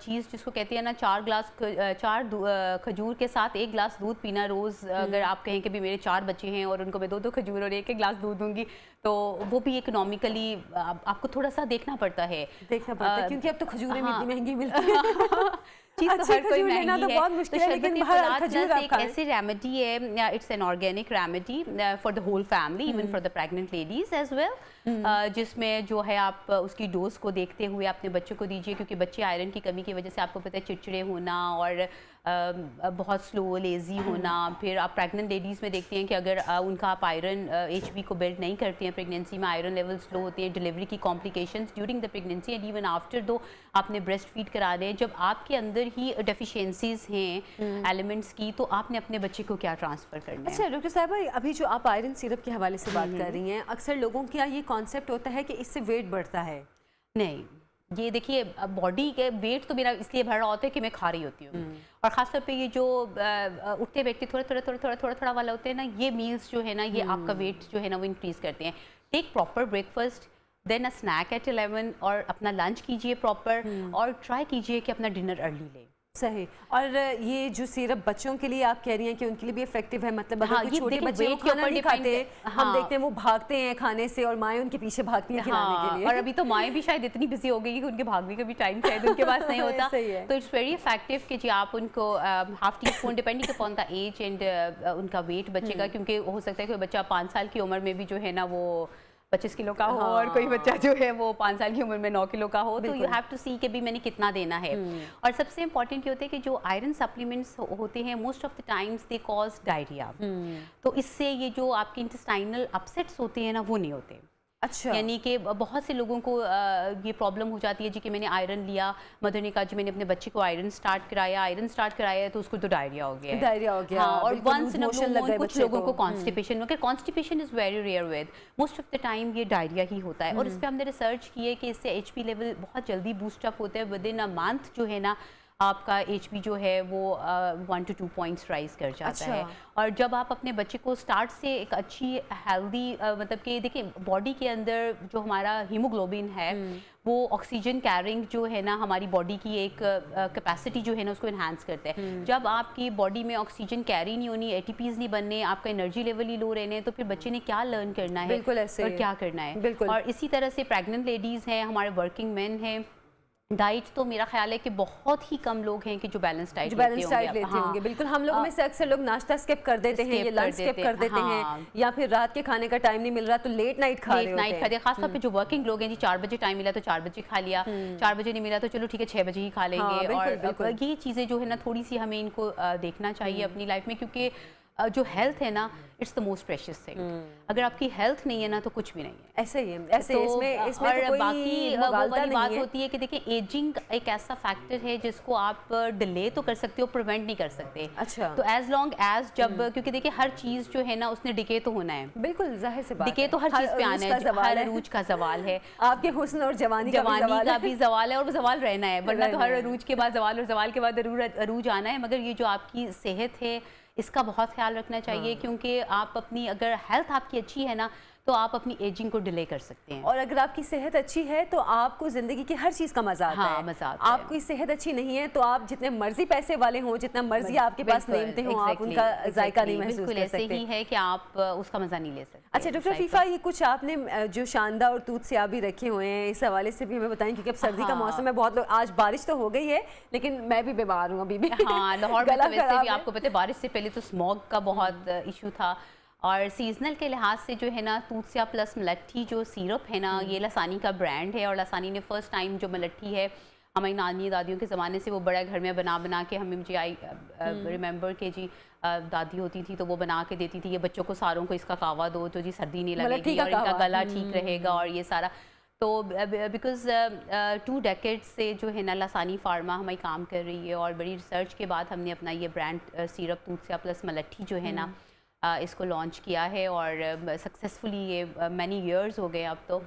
चीज़ जिसको कहती है ना, 4 खजूर के साथ 1 गिलास दूध पीना रोज़। अगर आप कहें कि भी मेरे 4 बच्चे हैं और उनको मैं 2-2 खजूर और 1-1 गिलास दूध दूंगी, तो वो भी इकोनॉमिकली आपको थोड़ा सा देखना पड़ता है, क्योंकि अब तो खजूरें इतनी महंगी मिलती है। चीज़ तो हर कोई महंगी तो बहुत मुश्किल है, लेकिन एक ऐसी रेमेडी है, it's an organic remedy for the whole family, even for the pregnant ladies as well, जिसमें जो है आप उसकी डोज को देखते हुए अपने बच्चों को दीजिए, क्योंकि बच्चे आयरन की कमी की वजह से आपको पता है चिड़चिड़े होना और बहुत स्लो लेजी होना। फिर आप प्रेग्नेंट लेडीज़ में देखते हैं कि अगर उनका आप आयरन HB को बिल्ड नहीं करते हैं, प्रेगनेंसी में आयरन लेवल स्लो होते हैं, डिलीवरी की complications during the pregnancy and even after, दो आपने ब्रेस्ट फीड करा रहे हैं, जब आपके अंदर ही डेफिशिएंसीज हैं एलिमेंट्स की, तो आपने अपने बच्चे को क्या ट्रांसफ़र करना है। अच्छा डॉक्टर साहब, अभी जो आप आयरन सिरप के हवाले से बात कर रही हैं, अक्सर लोगों का ये कॉन्सेप्ट होता है कि इससे वेट बढ़ता है। नहीं, ये देखिए बॉडी के वेट तो मेरा इसलिए बढ़ रहा होता है कि मैं खा रही होती हूँ, और ख़ासतौर पे ये जो उठते बैठते थोड़ा वाला होते हैं ना, ये मील्स जो है ना, ये आपका वेट जो है ना वो इंक्रीज़ करते हैं। टेक प्रॉपर ब्रेकफास्ट, देन अ स्नैक एट 11 और अपना लंच कीजिए प्रॉपर, और ट्राई कीजिए कि अपना डिनर अर्ली लें। सही। और ये जो सिरप बच्चों के लिए आप कह रही हैं कि उनके लिए भी इफेक्टिव है, मतलब अगर कोई छोटे बच्चे वो खाना नहीं खाते, हम देखते हैं वो भागते हैं खाने से और माएँ उनके पीछे भागती हैं खिलाने के लिए। और अभी तो माएँ भी शायद इतनी बिजी हो गई कि उनके भागने का भी टाइम शायद उनके पास नहीं होता। तो इट्स वेरी इफेक्टिव कि जी आप उनको half teaspoon, depending upon the age and उनका वेट बच्चे का, क्योंकि हो सकता है कोई बच्चा 5 साल की उम्र में भी जो है ना वो 25 किलो का हो, और कोई बच्चा जो है वो 5 साल की उम्र में 9 किलो का हो, तो यू हैव टू सी कि भी मैंने कितना देना है। और सबसे इम्पॉर्टेंट ये होता है कि जो आयरन सप्लीमेंट्स होते हैं most of the times they cause diarrhoea, तो इससे ये जो आपके इंटेस्टाइनल अपसेट्स होते हैं ना वो नहीं होते। अच्छा, यानी कि बहुत से लोगों को ये प्रॉब्लम हो जाती है जी कि मैंने आयरन लिया, मदर ने कहा जी मैंने अपने बच्चे को आयरन स्टार्ट कराया तो उसको तो डायरिया हो गया हाँ, और वंस इन कुछ लोगों को कॉन्स्टिपेशन, मगर constipation is very rare with most of the time ये डायरिया ही होता है। और इस पर हमने रिसर्च की है कि इससे HP लेवल बहुत जल्दी बूस्टअप होता है, विद इन अ मंथ जो है ना आपका HP जो है वो 1 to 2 पॉइंट्स राइज कर जाता है। और जब आप अपने बच्चे को स्टार्ट से एक अच्छी हेल्दी मतलब कि देखिए बॉडी के अंदर जो हमारा हीमोग्लोबिन है वो ऑक्सीजन कैरिंग जो है ना हमारी बॉडी की एक कैपेसिटी जो है ना उसको इन्हांस करता है। जब आपकी बॉडी में ऑक्सीजन कैरी नहीं होनी, ATPs नहीं बनने, आपका एनर्जी लेवल ही लो रहने, तो फिर बच्चे ने क्या लर्न करना है, बिल्कुल ऐसे और क्या करना है। और इसी तरह से प्रेग्नेंट लेडीज़ हैं, हमारे वर्किंग मैन हैं, डाइट तो मेरा ख्याल है कि बहुत ही कम लोग हैं कि जो बैलेंस डाइट लेते होंगे। बिल्कुल, हम लोगों में से अक्सर लोग नाश्ता स्किप कर देते हैं, ये लंच स्किप कर देते हैं, या फिर रात के खाने का टाइम नहीं मिल रहा तो लेट नाइट खाते हैं। खासतौर पे जो वर्किंग लोग हैं जी 4 बजे टाइम मिला तो 4 बजे खा लिया, 4 बजे नहीं मिला तो चलो ठीक है 6 बजे ही खा लेंगे। और ये चीज़ें जो है ना थोड़ी सी हमें इनको देखना चाहिए अपनी लाइफ में, क्योंकि जो हेल्थ है ना, it's the most precious thing. अगर आपकी हेल्थ नहीं है ना तो कुछ भी नहीं है। ऐसे ही है, ऐसे तो इसमें तो कोई बाकी वो वाली बात है। होती है कि देखिए एजिंग एक ऐसा फैक्टर है जिसको आप डिले तो कर सकते हो, प्रिवेंट नहीं कर सकते। अच्छा। तो एज लॉन्ग एज जब क्योंकि देखिए हर चीज जो है ना उसने डिके तो होना है, बिल्कुल जाहिर सी बात है, डिके तो हर चीज पे आना है, हर अरूज का सवाल है, आपके हुस्न और जवानी का भी सवाल है, और वो सवाल रहना है, वरना तो हर अरूज के बाद सवाल और सवाल के बाद अरूज आना है। मगर ये जो आपकी सेहत है इसका बहुत ख्याल रखना चाहिए, क्योंकि आप अपनी अगर हेल्थ आपकी अच्छी है ना तो आप अपनी एजिंग को डिले कर सकते हैं। और अगर आपकी सेहत अच्छी है तो आपको जिंदगी की हर चीज का मजा आता है। मजा आता है। आपकी सेहत अच्छी नहीं है तो आप जितने मर्जी पैसे वाले हों, जितना मर्जी आपके पास नेमते हों, आप उनका जायका नहीं महसूस कर सकते। ऐसे ही है कि आप उसका मजा नहीं ले सकते। अच्छा डॉक्टर फीफा, ये कुछ आपने जो शानदार और दूध से भी रखे हुए हैं, इस हवाले से भी हमें बताएं, क्योंकि अब सर्दी का मौसम है, बहुत लोग, आज बारिश तो हो गई है लेकिन मैं भी बीमार हूँ अभी भी। हाँ, लाहौर में तो वैसे भी आपको पता है बारिश से पहले तो स्मॉग का बहुत इशू था, और सीजनल के लिहाज से जो है ना तूत्सिया प्लस मलट्ठी जो सिरप है ना, ये लसानी का ब्रांड है, और लसानी ने फर्स्ट टाइम जो मलट्ठी है हमारी नानी दादियों के ज़माने से वो बड़ा घर में बना के हमें, मुझे आई रिमेंबर के जी दादी होती थी तो वो बना के देती थी, ये बच्चों को सारों को इसका कावा दो तो जी सर्दी नहीं लगेगी और इनका गला ठीक रहेगा और ये सारा। तो बिकॉज 2 डेकेड्स से जो है ना लसानी फार्मा हमारी काम कर रही है, और बड़ी रिसर्च के बाद हमने अपना ये ब्रांड सिरप तूत्सिया प्लस मलट्ठी जो है ना इसको लॉन्च किया है, और सक्सेसफुली ये मैनी इयर्स हो गए अब तो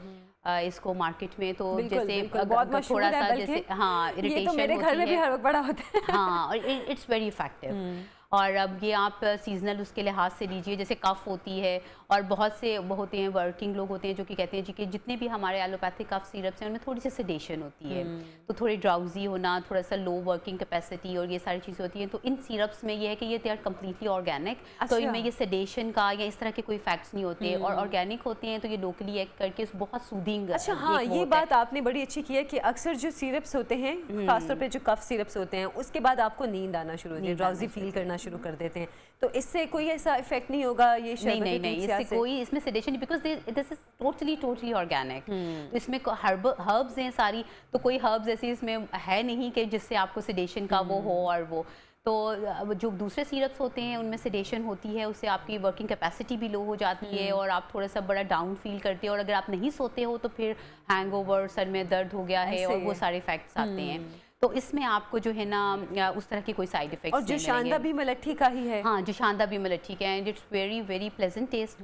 इसको मार्केट में। तो जैसे थोड़ा सा जैसे इरिटेशन तो मेरे घर में भी हर वक्त बड़ा होता है। और इट्स वेरी इफेक्टिव। और अब ये आप सीजनल उसके लिहाज से लीजिए, जैसे कफ होती है, और बहुत से वो होते हैं वर्किंग लोग होते हैं जो कि कहते हैं जी कि जितने भी हमारे एलोपैथिक कफ सिरप्स हैं उनमें थोड़ी सी सेडेशन होती है, तो थोड़ी ड्राउजी होना, थोड़ा सा लो वर्किंग कैपेसिटी और ये सारी चीज़ें होती हैं। तो इन सिरप्स में ये है कि ये दे आर कम्प्लीटली ऑर्गेनिक, तो इनमें ये सेडेशन का या इस तरह के कोई इफेक्ट्स नहीं होते, और ऑर्गेनिक होते हैं तो ये लोकली एक्ट करके बहुत सूदिंग। अच्छा हाँ, ये बात आपने बड़ी अच्छी की है कि अक्सर जो सिरप्स होते हैं, खासतौर पर जो कफ सिरप्स होते हैं, उसके बाद आपको नींद आना शुरू होती है, ड्राउजी फील करना शुरू कर देते हैं, तो इससे कोई ऐसा इफेक्ट नहीं होगा ये नहीं, इससे कोई इसमें sedation, because this is totally organic. तो इसमें हर्ब्स हैं सारी, तो कोई हर्ब्स ऐसी इसमें है नहीं कि जिससे आपको सेडेशन का वो हो। और वो तो जो दूसरे सिरप्स होते हैं उनमें सेडेशन होती है, उससे आपकी वर्किंग कैपेसिटी भी लो हो जाती है और आप थोड़ा सा बड़ा डाउन फील करते हो, और अगर आप नहीं सोते हो तो फिर हैंगओवर, सर में दर्द हो गया है और वो सारे इफेक्ट्स आते हैं। तो इसमें आपको जो है ना उस तरह की कोई साइड इफेक्ट्स और जो शानदा भी मलट्ठी का ही है। हाँ, जो शानदा भी मलट्ठी का है, and it's very very pleasant taste.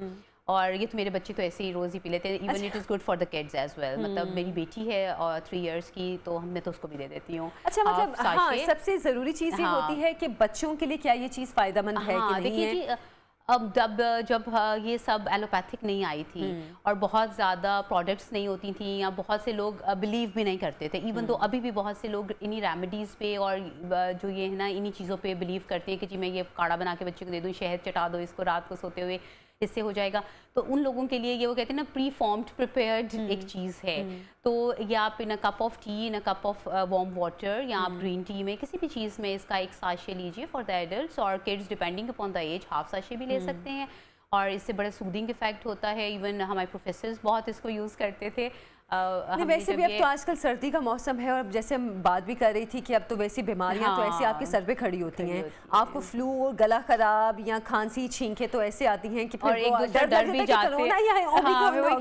और ये तो मेरे बच्चे तो ऐसे ही रोज़ ही पी लेते हैं, even it is good for the kids as well. मतलब मेरी बेटी है और 3 इयर्स की, तो हमने तो उसको भी दे देती हूँ। अच्छा, मतलब हाँ, सबसे ज़रूरी चीज़ ये होती है कि बच्चों के लिए क्या ये चीज़ फ़ायदेमंद है कि नहीं है। अब जब ये सब एलोपैथिक नहीं आई थी और बहुत ज़्यादा प्रोडक्ट्स नहीं होती थी, या बहुत से लोग बिलीव भी नहीं करते थे, इवन तो अभी भी बहुत से लोग इन्हीं रेमेडीज़ पे और जो ये है ना इन्हीं चीज़ों पे बिलीव करते हैं कि जी मैं ये काढ़ा बना के बच्चे को दे दूँ, शहद चटा दो इसको रात को सोते हुए, इससे हो जाएगा। तो उन लोगों के लिए ये वो कहते हैं ना प्री फॉर्म्ड प्रिपेयर्ड एक चीज़ है। तो ये आप in a cup of tea, in a cup of warm water, या आप ग्रीन टी में किसी भी चीज़ में इसका एक साशे लीजिए फॉर द एडल्ट्स, और kids depending upon the age half sachet भी ले सकते हैं, और इससे बड़ा सूदिंग इफेक्ट होता है। इवन हमारे प्रोफेसर्स बहुत इसको यूज़ करते थे। वैसे भी अब तो आजकल सर्दी का मौसम है, और जैसे हम बात भी कर रही थी कि अब तो वैसी बीमारियां तो ऐसे आपके सर पे खड़ी होती हैं, आपको फ्लू और गला खराब या खांसी छींके तो ऐसे आती हैं कि फिर एक दूसरे डर भी जाते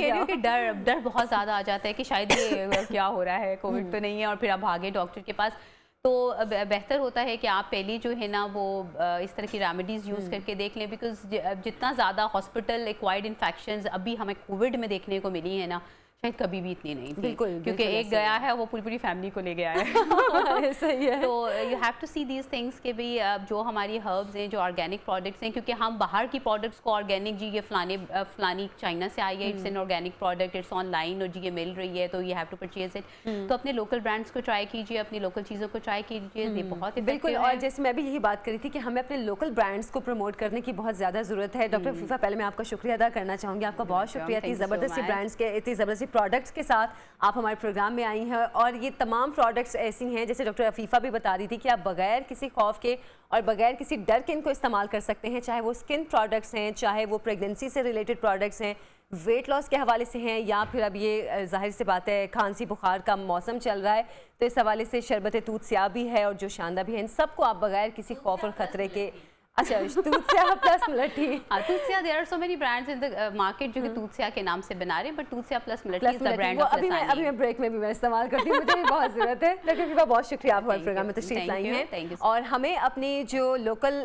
हैं कि डर बहुत ज़्यादा आ जाता है कि शायद ये क्या हो रहा है, कोविड तो नहीं है, और फिर आप भागे डॉक्टर के पास। तो बेहतर होता है कि आप पहले जो है ना वो इस तरह की रेमेडीज़ यूज़ करके देख लें, बिकॉज जितना ज़्यादा हॉस्पिटल एक्वायर्ड इन्फेक्शंस अभी हमें कोविड में देखने को मिली है ना, शायद कभी भी इतनी नहीं थी, क्योंकि एक गया है वो पूरी फैमिली को ले गया है। सही है। तो you have to see these things कि भाई जो हमारी हर्ब्स हैं, जो ऑर्गेनिक प्रोडक्ट्स हैं, क्योंकि हम बाहर की प्रोडक्ट्स को ऑर्गेनिक जी ये फलानी चाइना से आई है, it's an organic product, it's online और जी ये मिल रही है, तो you have to purchase it. तो अपने लोकल ब्रांड्स को ट्राई कीजिए, अपनी लोकल चीज़ों को ट्राई कीजिए, ये बहुत बिल्कुल। और जैसे मैं भी यही बात करी थी कि हमें अपने लोकल ब्रांड्स को प्रमोट करने की बहुत ज़्यादा ज़रूरत है। डॉक्टर फीफा, पहले मैं आपका शुक्रिया अदा करना चाहूँगी, आपका बहुत शुक्रिया, इतनी ज़बरदस्ती ब्रांड्स के, इतनी ज़बरदस्ती प्रोडक्ट्स के साथ आप हमारे प्रोग्राम में आई हैं। और ये तमाम प्रोडक्ट्स ऐसी हैं, जैसे डॉक्टर अफीफ़ा भी बता रही थी, कि आप बगैर किसी खौफ के और बगैर किसी डर के इनको इस्तेमाल कर सकते हैं, चाहे वो स्किन प्रोडक्ट्स हैं, चाहे वो प्रेगनेंसी से रिलेटेड प्रोडक्ट्स हैं, वेट लॉस के हवाले से हैं, या फिर अब ये जाहिर सी बात है खांसी बुखार का मौसम चल रहा है, तो इस हवाले से शरबत तूत स्याह भी है और जो शानदा भी है। इन सबको आप बगैर किसी खौफ और ख़तरे के अच्छा, तूतस्या प्लस मुलट्ठी। हाँ, तूतस्या, there are so many brands in the market जो कि तूतस्या के नाम से बना रहे हैं, बट तूतस्या प्लस मुलट्ठी is the brand of Lasani. अभी मैं ब्रेक में भी मैं इस्तेमाल करती हूँ, मुझे भी बहुत ज़रूरत है। डॉक्टर विभा, बहुत शुक्रिया, आप हमारे प्रोग्राम में तशरीफ लाई हैं। और हमें अपने जो लोकल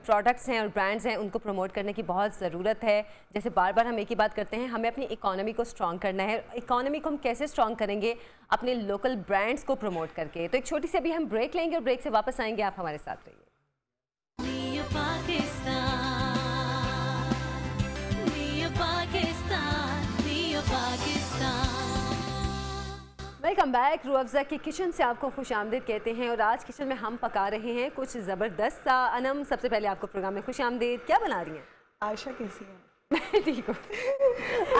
प्रोडक्ट्स हैं और ब्रांड्स हैं उनको प्रमोट करने की बहुत ज़रूरत है। जैसे बार बार हम एक ही बात करते हैं, हमें अपनी इकोनॉमी को स्ट्रॉन्ग करना है। इकोनॉमी को हम कैसे स्ट्रॉन्ग करेंगे? अपने लोकल ब्रांड्स को प्रमोट करके। तो एक छोटी सी अभी हम ब्रेक लेंगे और ब्रेक से वापस आएंगे, आप हमारे साथ रहिए। Welcome back. रूह अफ़ज़ा की किचन से आपको खुशामदीद कहते हैं और आज किचन में हम पका रहे हैं कुछ ज़बरदस्त सा। अनम, सबसे पहले आपको प्रोग्राम में खुशामदीद। क्या बना रही हैं? आयशा कैसी है? ठीक हो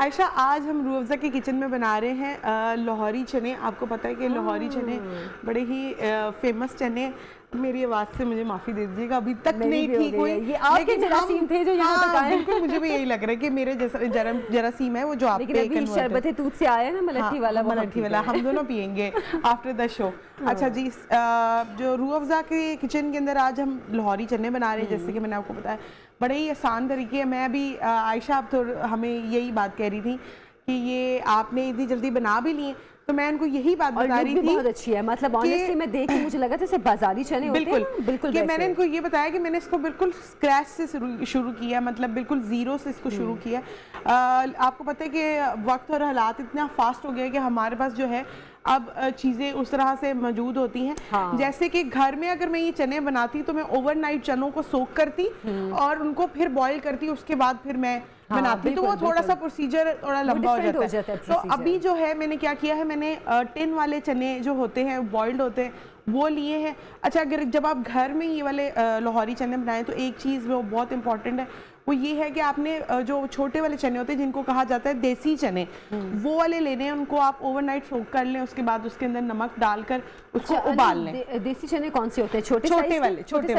आयशा, आज हम रूह अफ़ज़ा की किचन में बना रहे हैं लाहौरी चने। आपको पता है कि लाहौरी चने बड़े ही फेमस चने। मेरी आवाज़ से मुझे माफ़ी दे दीजिएगा, अभी तक नहीं ठीक हुई। ये आपके जरासीम थे जो यहाँ तक आए। बिल्कुल, मुझे भी यही लग रहा है कि मेरे जरासीम है वो जो आप पे शरबत दूध से आया ना, मलट्ठी वाला, मलट्ठी वाला हम दोनों पियेंगे आफ्टर द शो। अच्छा जी, जो रूह अफ़ज़ा के किचन के अंदर आज हम लाहौरी चने बना रहे हैं, जैसे कि मैंने आपको बताया बड़े ही आसान तरीके है। मैं अभी आयशा आप तो हमें यही बात कह रही थी कि ये आपने इतनी जल्दी बना भी लिए, तो मैं उनको यही बात बता रही थी। बहुत अच्छी है, मतलब ऑनेस्टली मैं देख के मुझे लगा था जैसे बाजारी चने होते हैं। बिल्कुल कि मैंने इनको ये बताया कि मैंने इसको बिल्कुल स्क्रैच से शुरू किया, मतलब बिल्कुल ज़ीरो से इसको शुरू किया। आपको पता है कि वक्त और हालात इतना फास्ट हो गया है कि हमारे पास जो है अब चीज़ें उस तरह से मौजूद होती हैं। हाँ। जैसे कि घर में अगर मैं ये चने बनाती तो मैं ओवरनाइट चनों को सोक करती और उनको फिर बॉईल करती, उसके बाद फिर मैं बनाती, तो वो थोड़ा सा प्रोसीजर थोड़ा लंबा हो जाता है। तो अभी जो है मैंने क्या किया है, मैंने टिन वाले चने जो होते हैं बॉइल्ड होते हैं वो लिए हैं। अच्छा, अगर जब आप घर में ये वाले लाहौरी चने बनाएं तो एक चीज़ वो बहुत इंपॉर्टेंट है, वो ये है कि आपने जो छोटे वाले चने होते हैं जिनको कहा जाता है देसी चने, वो वाले लेने हैं। उनको आप ओवरनाइट सोक कर लें, उसके बाद उसके अंदर नमक डालकर उसको उबाल लें। देसी चने कौन से होते हैं? छोटे वाले जो होते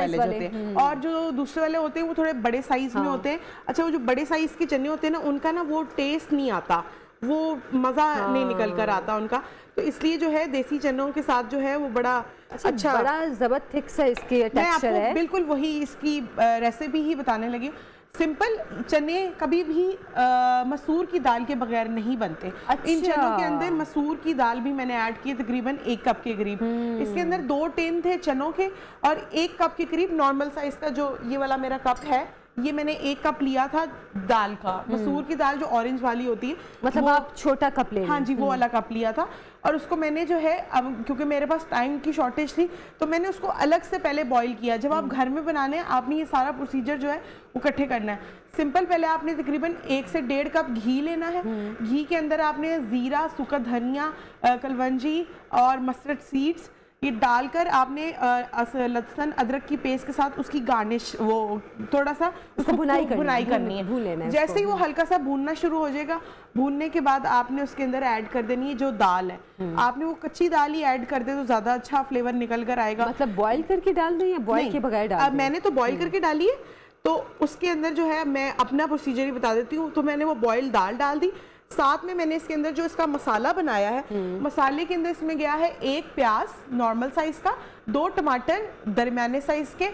हैं, और जो दूसरे वाले होते हैं वो थोड़े बड़े साइज में होते हैं। अच्छा, वो जो बड़े साइज के चने होते हैं ना, उनका ना वो टेस्ट नहीं आता, वो मज़ा नहीं निकल कर आता उनका। तो इसलिए जो है देसी चनों के साथ जो है वो बड़ा अच्छा बड़ा जबरदस्त थिक सा इसके टेक्सचर है। बिल्कुल वही इसकी रेसिपी ही बताने लगी। सिंपल चने कभी भी मसूर की दाल के बगैर नहीं बनते। अच्छा। इन चनों के अंदर मसूर की दाल भी मैंने ऐड की, तकरीबन 1 कप के करीब। इसके अंदर 2 टिन थे चनों के और 1 कप के करीब नॉर्मल साइज का जो ये वाला मेरा कप है, ये मैंने 1 कप लिया था दाल का। मसूर की दाल जो ऑरेंज वाली होती है, मतलब आप छोटा कप ले। हाँ जी, वो वाला कप लिया था। और उसको मैंने जो है, अब क्योंकि मेरे पास टाइम की शॉर्टेज थी तो मैंने उसको अलग से पहले बॉईल किया। जब आप घर में बनाने हैं आपने ये सारा प्रोसीजर जो है वो इकट्ठे करना है। सिंपल, पहले आपने तकरीबन 1 से 1.5 कप घी लेना है। घी के अंदर आपने ज़ीरा, सूखा धनिया, कलवंजी और मस्टर्ड सीड्स ये डालकर आपने लहसुन अदरक की पेस्ट के साथ उसकी गार्निश, वो थोड़ा सा उसको भुनाई करनी है। भून लेना है। जैसे ही वो हल्का सा भूनना शुरू हो जाएगा, भूनने के बाद आपने उसके अंदर ऐड कर देनी है जो दाल है। आपने वो कच्ची दाल ही ऐड कर दे तो ज्यादा अच्छा फ्लेवर निकल कर आएगा। मतलब बॉईल करके डाल दें या बॉईल के बगैर डाल दें? मैंने तो बॉईल करके डाली है, तो उसके अंदर जो है मैं अपना प्रोसीजर ही बता देती हूँ। तो मैंने वो बॉइल्ड दाल डाल दी, साथ में मैंने इसके अंदर जो इसका मसाला बनाया है, मसाले के अंदर इसमें गया है 1 प्याज नॉर्मल साइज का, 2 टमाटर दरमियाने साइज के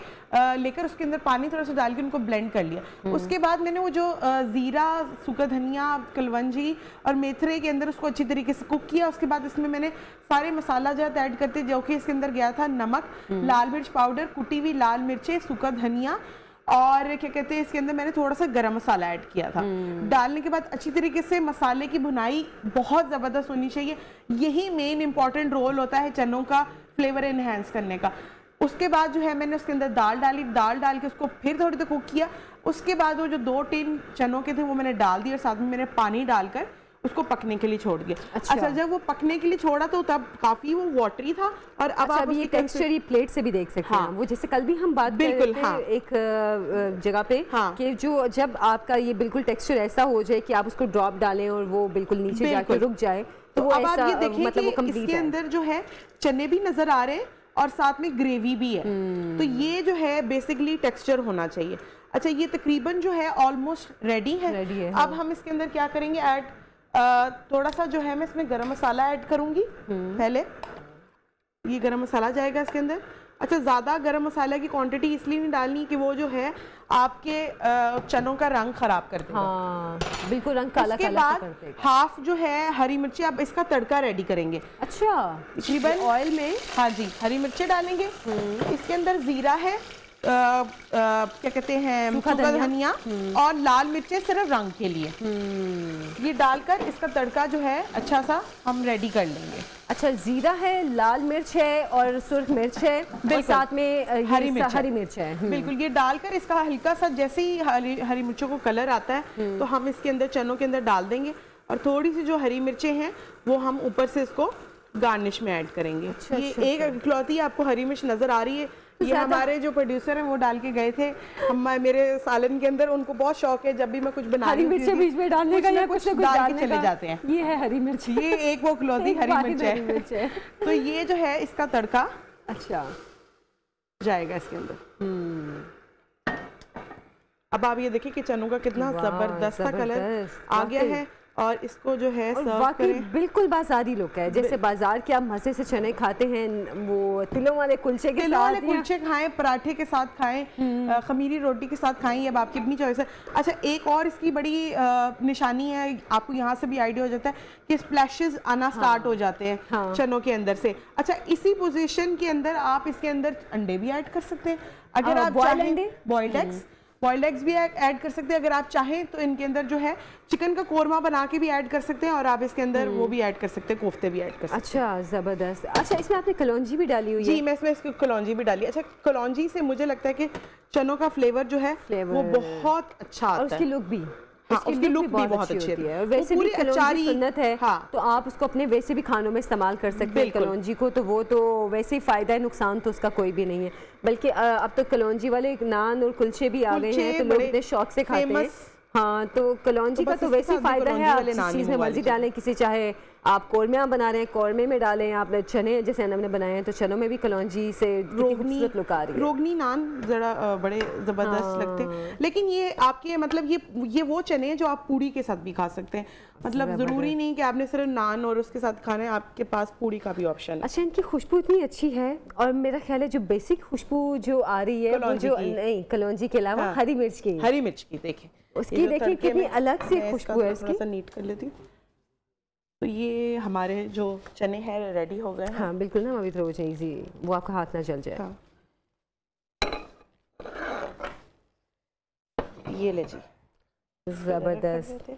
लेकर उसके अंदर पानी थोड़ा सा डाल के उनको ब्लेंड कर लिया। उसके बाद मैंने वो जो ज़ीरा, सूखा धनिया, कलवंजी और मेथरे के अंदर उसको अच्छी तरीके से कुक किया। उसके बाद इसमें मैंने सारे मसाला जात ऐड करते, जो कि इसके अंदर गया था नमक, लाल मिर्च पाउडर, कुटी हुई लाल मिर्चें, सूखा धनिया और क्या कहते हैं इसके अंदर मैंने थोड़ा सा गरम मसाला ऐड किया था। डालने के बाद अच्छी तरीके से मसाले की भुनाई बहुत ज़बरदस्त होनी चाहिए। यही मेन इंपॉर्टेंट रोल होता है चनों का फ्लेवर एनहेंस करने का। उसके बाद जो है मैंने उसके अंदर दाल डाली, दाल डाल के उसको फिर थोड़ी देर कुक किया। उसके बाद वो जो 2 टिन चनों के थे वो मैंने डाल दिए और साथ में मैंने पानी डालकर उसको पकने के लिए छोड़ दिया। अच्छा, जब वो पकने के लिए छोड़ा तो तब काफी वो वाटरी था। और अब आप ये टेक्सचर प्लेट से भी देख सकते हैं। वो जैसे कल भी हम बात कर रहे थे एक जगह पे कि जो जब आपका ये बिल्कुल टेक्सचर ऐसा हो जाए कि आप उसको ड्रॉप डालें और वो बिल्कुल नीचे जाकर रुक जाए, तो वो अब आप ये देखिए मतलब कि इसके अंदर जो है चने भी नजर आ रहे हैं और साथ में ग्रेवी भी है। तो ये जो है बेसिकली टेक्सचर होना चाहिए। अच्छा, ये तकरीबन जो है ऑलमोस्ट रेडी है। अब हम इसके अंदर क्या करेंगे, ऐड थोड़ा सा जो है मैं इसमें गरम मसाला ऐड करूंगी। पहले ये गरम मसाला जाएगा इसके अंदर, अच्छा, ज़्यादा गरम मसाला की क्वांटिटी इसलिए नहीं डालनी कि वो जो है आपके चनों का रंग खराब कर देगा। हाँ, बिल्कुल रंग काला काला कर देगा। उसके बाद हाफ जो है हरी मिर्ची, आप इसका तड़का रेडी करेंगे। अच्छा, तकरीबन ऑयल में, हाँ जी, हरी मिर्ची डालेंगे। इसके अंदर जीरा है, क्या कहते हैं, सूखा धनिया और लाल मिर्चें सिर्फ रंग के लिए। ये डालकर इसका तड़का जो है अच्छा सा हम रेडी कर लेंगे। अच्छा, जीरा है, लाल मिर्च है और सुर्ख मिर्च है और साथ में हरी मिर्च है। बिल्कुल, ये डालकर इसका हल्का सा जैसे ही हरी मिर्चों को कलर आता है तो हम इसके अंदर चनों के अंदर डाल देंगे और थोड़ी सी जो हरी मिर्चें हैं वो हम ऊपर से इसको गार्निश में ऐड करेंगे। अच्छा, ये एक इकलौती आपको हरी मिर्च नजर आ रही है, ये हमारे जो प्रोड्यूसर हैं वो डाल के गए थे मेरे सालन के अंदर। उनको बहुत शौक है जब भी मैं कुछ बना रही हूं हरी मिर्च बीच में डालने का या कुछ डाल के चले जाते हैं। ये है हरी मिर्च, ये एक वो इकलौती हरी मिर्च है। तो ये जो है इसका तड़का अच्छा जाएगा इसके अंदर। अब आप ये देखिए कि चनों का कितना जबरदस्त सा कलर आ गया है और इसको जो है सर्व करें। बिल्कुल बाजारी लुक है, जैसे बाजार के आप मजे से चने खाते हैं, वो तिलों वाले कुलचे के साथ, कुलचे खाएं, पराठे के साथ खाएं, खमीरी रोटी के साथ खाएं, अब आपकी अपनी चॉइस है। अच्छा, एक और इसकी बड़ी निशानी है, आपको यहाँ से भी आइडिया हो जाता है कि स्प्लैशेस आना स्टार्ट हो जाते हैं चनों के अंदर से। अच्छा, इसी पोजीशन के अंदर आप इसके अंदर अंडे भी ऐड कर सकते हैं अगर आप चाहें। बॉइल्ड एग्स भी ऐड कर सकते हैं अगर आप चाहें तो। इनके अंदर जो है चिकन का कोरमा बना के भी ऐड कर सकते हैं और आप इसके अंदर वो भी ऐड कर सकते हैं, कोफ्ते भी ऐड कर सकते हैं। अच्छा, जबरदस्त। अच्छा, इसमें आपने कलौंजी भी डाली हुई है? जी, मैं इसमें इसकी कलौंजी भी डाली। अच्छा, कलौंजी से मुझे लगता है कि चनों का फ्लेवर जो है वो बहुत अच्छा आता है और उसकी लुक भी, उसकी लुक भी बहुत अच्छी होती है। और वैसे भी कलौंजी सुन्नत है, तो आप उसको अपने वैसे भी खानों में इस्तेमाल कर सकते हैं कलौंजी को। तो वो तो वैसे ही फायदा है, नुकसान तो उसका कोई भी नहीं है। बल्कि अब तो कलौंजी वाले नान और कुलचे भी आ गए हैं, तो लोग इतने शौक से खाते हैं। हाँ, तो कलौंजी का तो वैसे ही फायदा है, आप जिस चीज़ में मर्जी डालें, किसी चाहे आप कौरमियाँ बना रहे हैं कौरमे में डालें, आपने चने जैसे अनम ने बनाए हैं तो चनों में भी कलौंजी से खूबसूरत लुक आ रही है। रोगनी नान जरा बड़े जबरदस्त लगते हैं, लेकिन ये आपके मतलब ये वो चने हैं जो आप पूड़ी के साथ भी खा सकते हैं। मतलब जरूरी नहीं कि आपने सिर्फ नान और उसके साथ खाना है, आपके पास पूड़ी का भी ऑप्शन है। अच्छा, इनकी खुशबू इतनी अच्छी है और मेरा ख्याल है जो बेसिक खुशबू जो आ रही है वो जो नहीं कलौंजी के अलावा हरी मिर्च की देखें उसकी, देखिए कितनी अलग सी खुशबू है उसकी। नीट कर लेती हूँ। तो ये हमारे जो चने हैं रेडी हो गए हैं। हाँ बिल्कुल ना, अभी थोड़ा इजी, वो आपका हाथ ना जल जाए। हाँ। ये ले जी, जबरदस्त।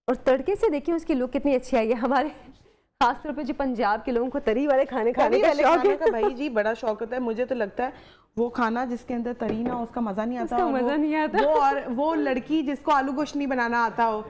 और तड़के से देखिए उसकी लुक कितनी अच्छी आई है। हमारे खासतौर पे जो पंजाब के लोगों को तरी वाले खाने का शौक है, भाई जी बड़ा शौक होता है। मुझे तो लगता है वो खाना जिसके अंदर तरी ना, उसका मजा नहीं आता। मजा नहीं आता। वो और वो लड़की जिसको आलू गोश्त नहीं बनाना आता हो,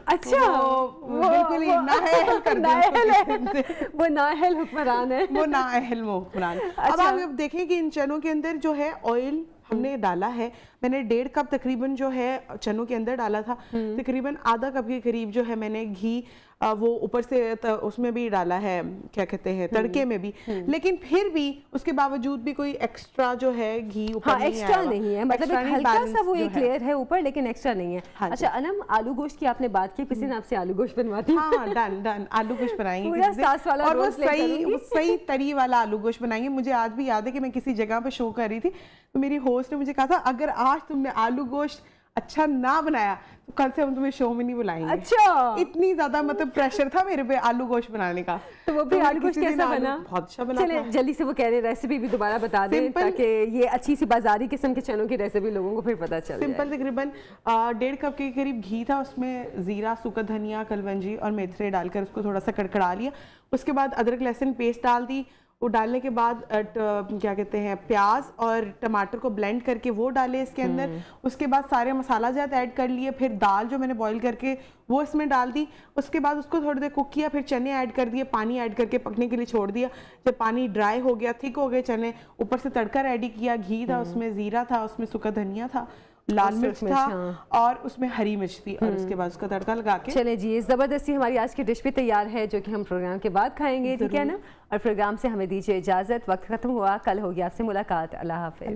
अच्छा वो बिल्कुल ही नाअहल कर दे। वो नाअहल हुक्मरान है, वो नाअहल हुक्मरान। अब आप देखें कि इन चनों के अंदर जो है ऑयल हमने डाला है, मैंने 1.5 कप तकरीबन जो है चनों के अंदर डाला था। तकरीबन आधा कप के करीब जो है मैंने घी वो ऊपर से उसमें भी डाला है, क्या कहते हैं, तड़के में भी। लेकिन फिर भी उसके बावजूद भी कोई एक्स्ट्रा जो है घी ऊपर नहीं एक्स्ट्रा नहीं है, मतलब एक हल्का सा वो एक लेयर है ऊपर, लेकिन एक्स्ट्रा नहीं है। अच्छा अनम, आलू गोश्त की आपने बात की, किसी ने आपसे आलू गोश्त बनवाती? हाँ, डन आलू गोश्त बनाएंगे और वो सही तरी वाला आलू गोश्त बनाएंगे। मुझे आज भी याद है कि मैं किसी जगह पे शो कर रही थी तो मेरी होस्ट ने मुझे कहा था अगर आज तुमने आलू गोश्त अच्छा ना बनाया तो कल से हम तुम्हें शो में नहीं बुलाएंगे। अच्छा, इतनी ज्यादा मतलब प्रेशर था मेरे पे आलू गोश्त बनाने का। तो वो भी आलू गोश्त कैसा बना? बहुत अच्छा बना। चले जल्दी से वो कह रहे रेसिपी भी दोबारा बता दें ताकि ये अच्छी सी बाजारी किस्म के चनों की रेसिपी लोगों को फिर पता चले। सिंपल तकरीबन 1.5 कप के करीब घी था, उसमें जीरा, सूखा धनिया, कलवंजी और मेथरे डालकर उसको थोड़ा सा कड़कड़ा लिया। उसके बाद अदरक लहसुन पेस्ट डाल दी। वो डालने के बाद क्या कहते हैं प्याज और टमाटर को ब्लेंड करके वो डाले इसके अंदर। उसके बाद सारे मसाला जात ऐड कर लिए, फिर दाल जो मैंने बॉईल करके वो इसमें डाल दी। उसके बाद उसको थोड़ी देर कुक किया, फिर चने ऐड कर दिए, पानी ऐड करके पकने के लिए छोड़ दिया। जब पानी ड्राई हो गया, थिक हो गए चने, ऊपर से तड़का रेडी किया। घी था उसमें, जीरा था उसमें, सूखा धनिया था, लाल मिर्च था और उसमें हरी मिर्च थी और उसके बाद उसका तड़का लगा के। चले जी, जबरदस्ती हमारी आज की डिश भी तैयार है जो कि हम प्रोग्राम के बाद खाएंगे, ठीक है ना? और प्रोग्राम से हमें दीजिए इजाजत, वक्त खत्म हुआ, कल होगी आपसे मुलाकात। अल्लाह हाफिज़।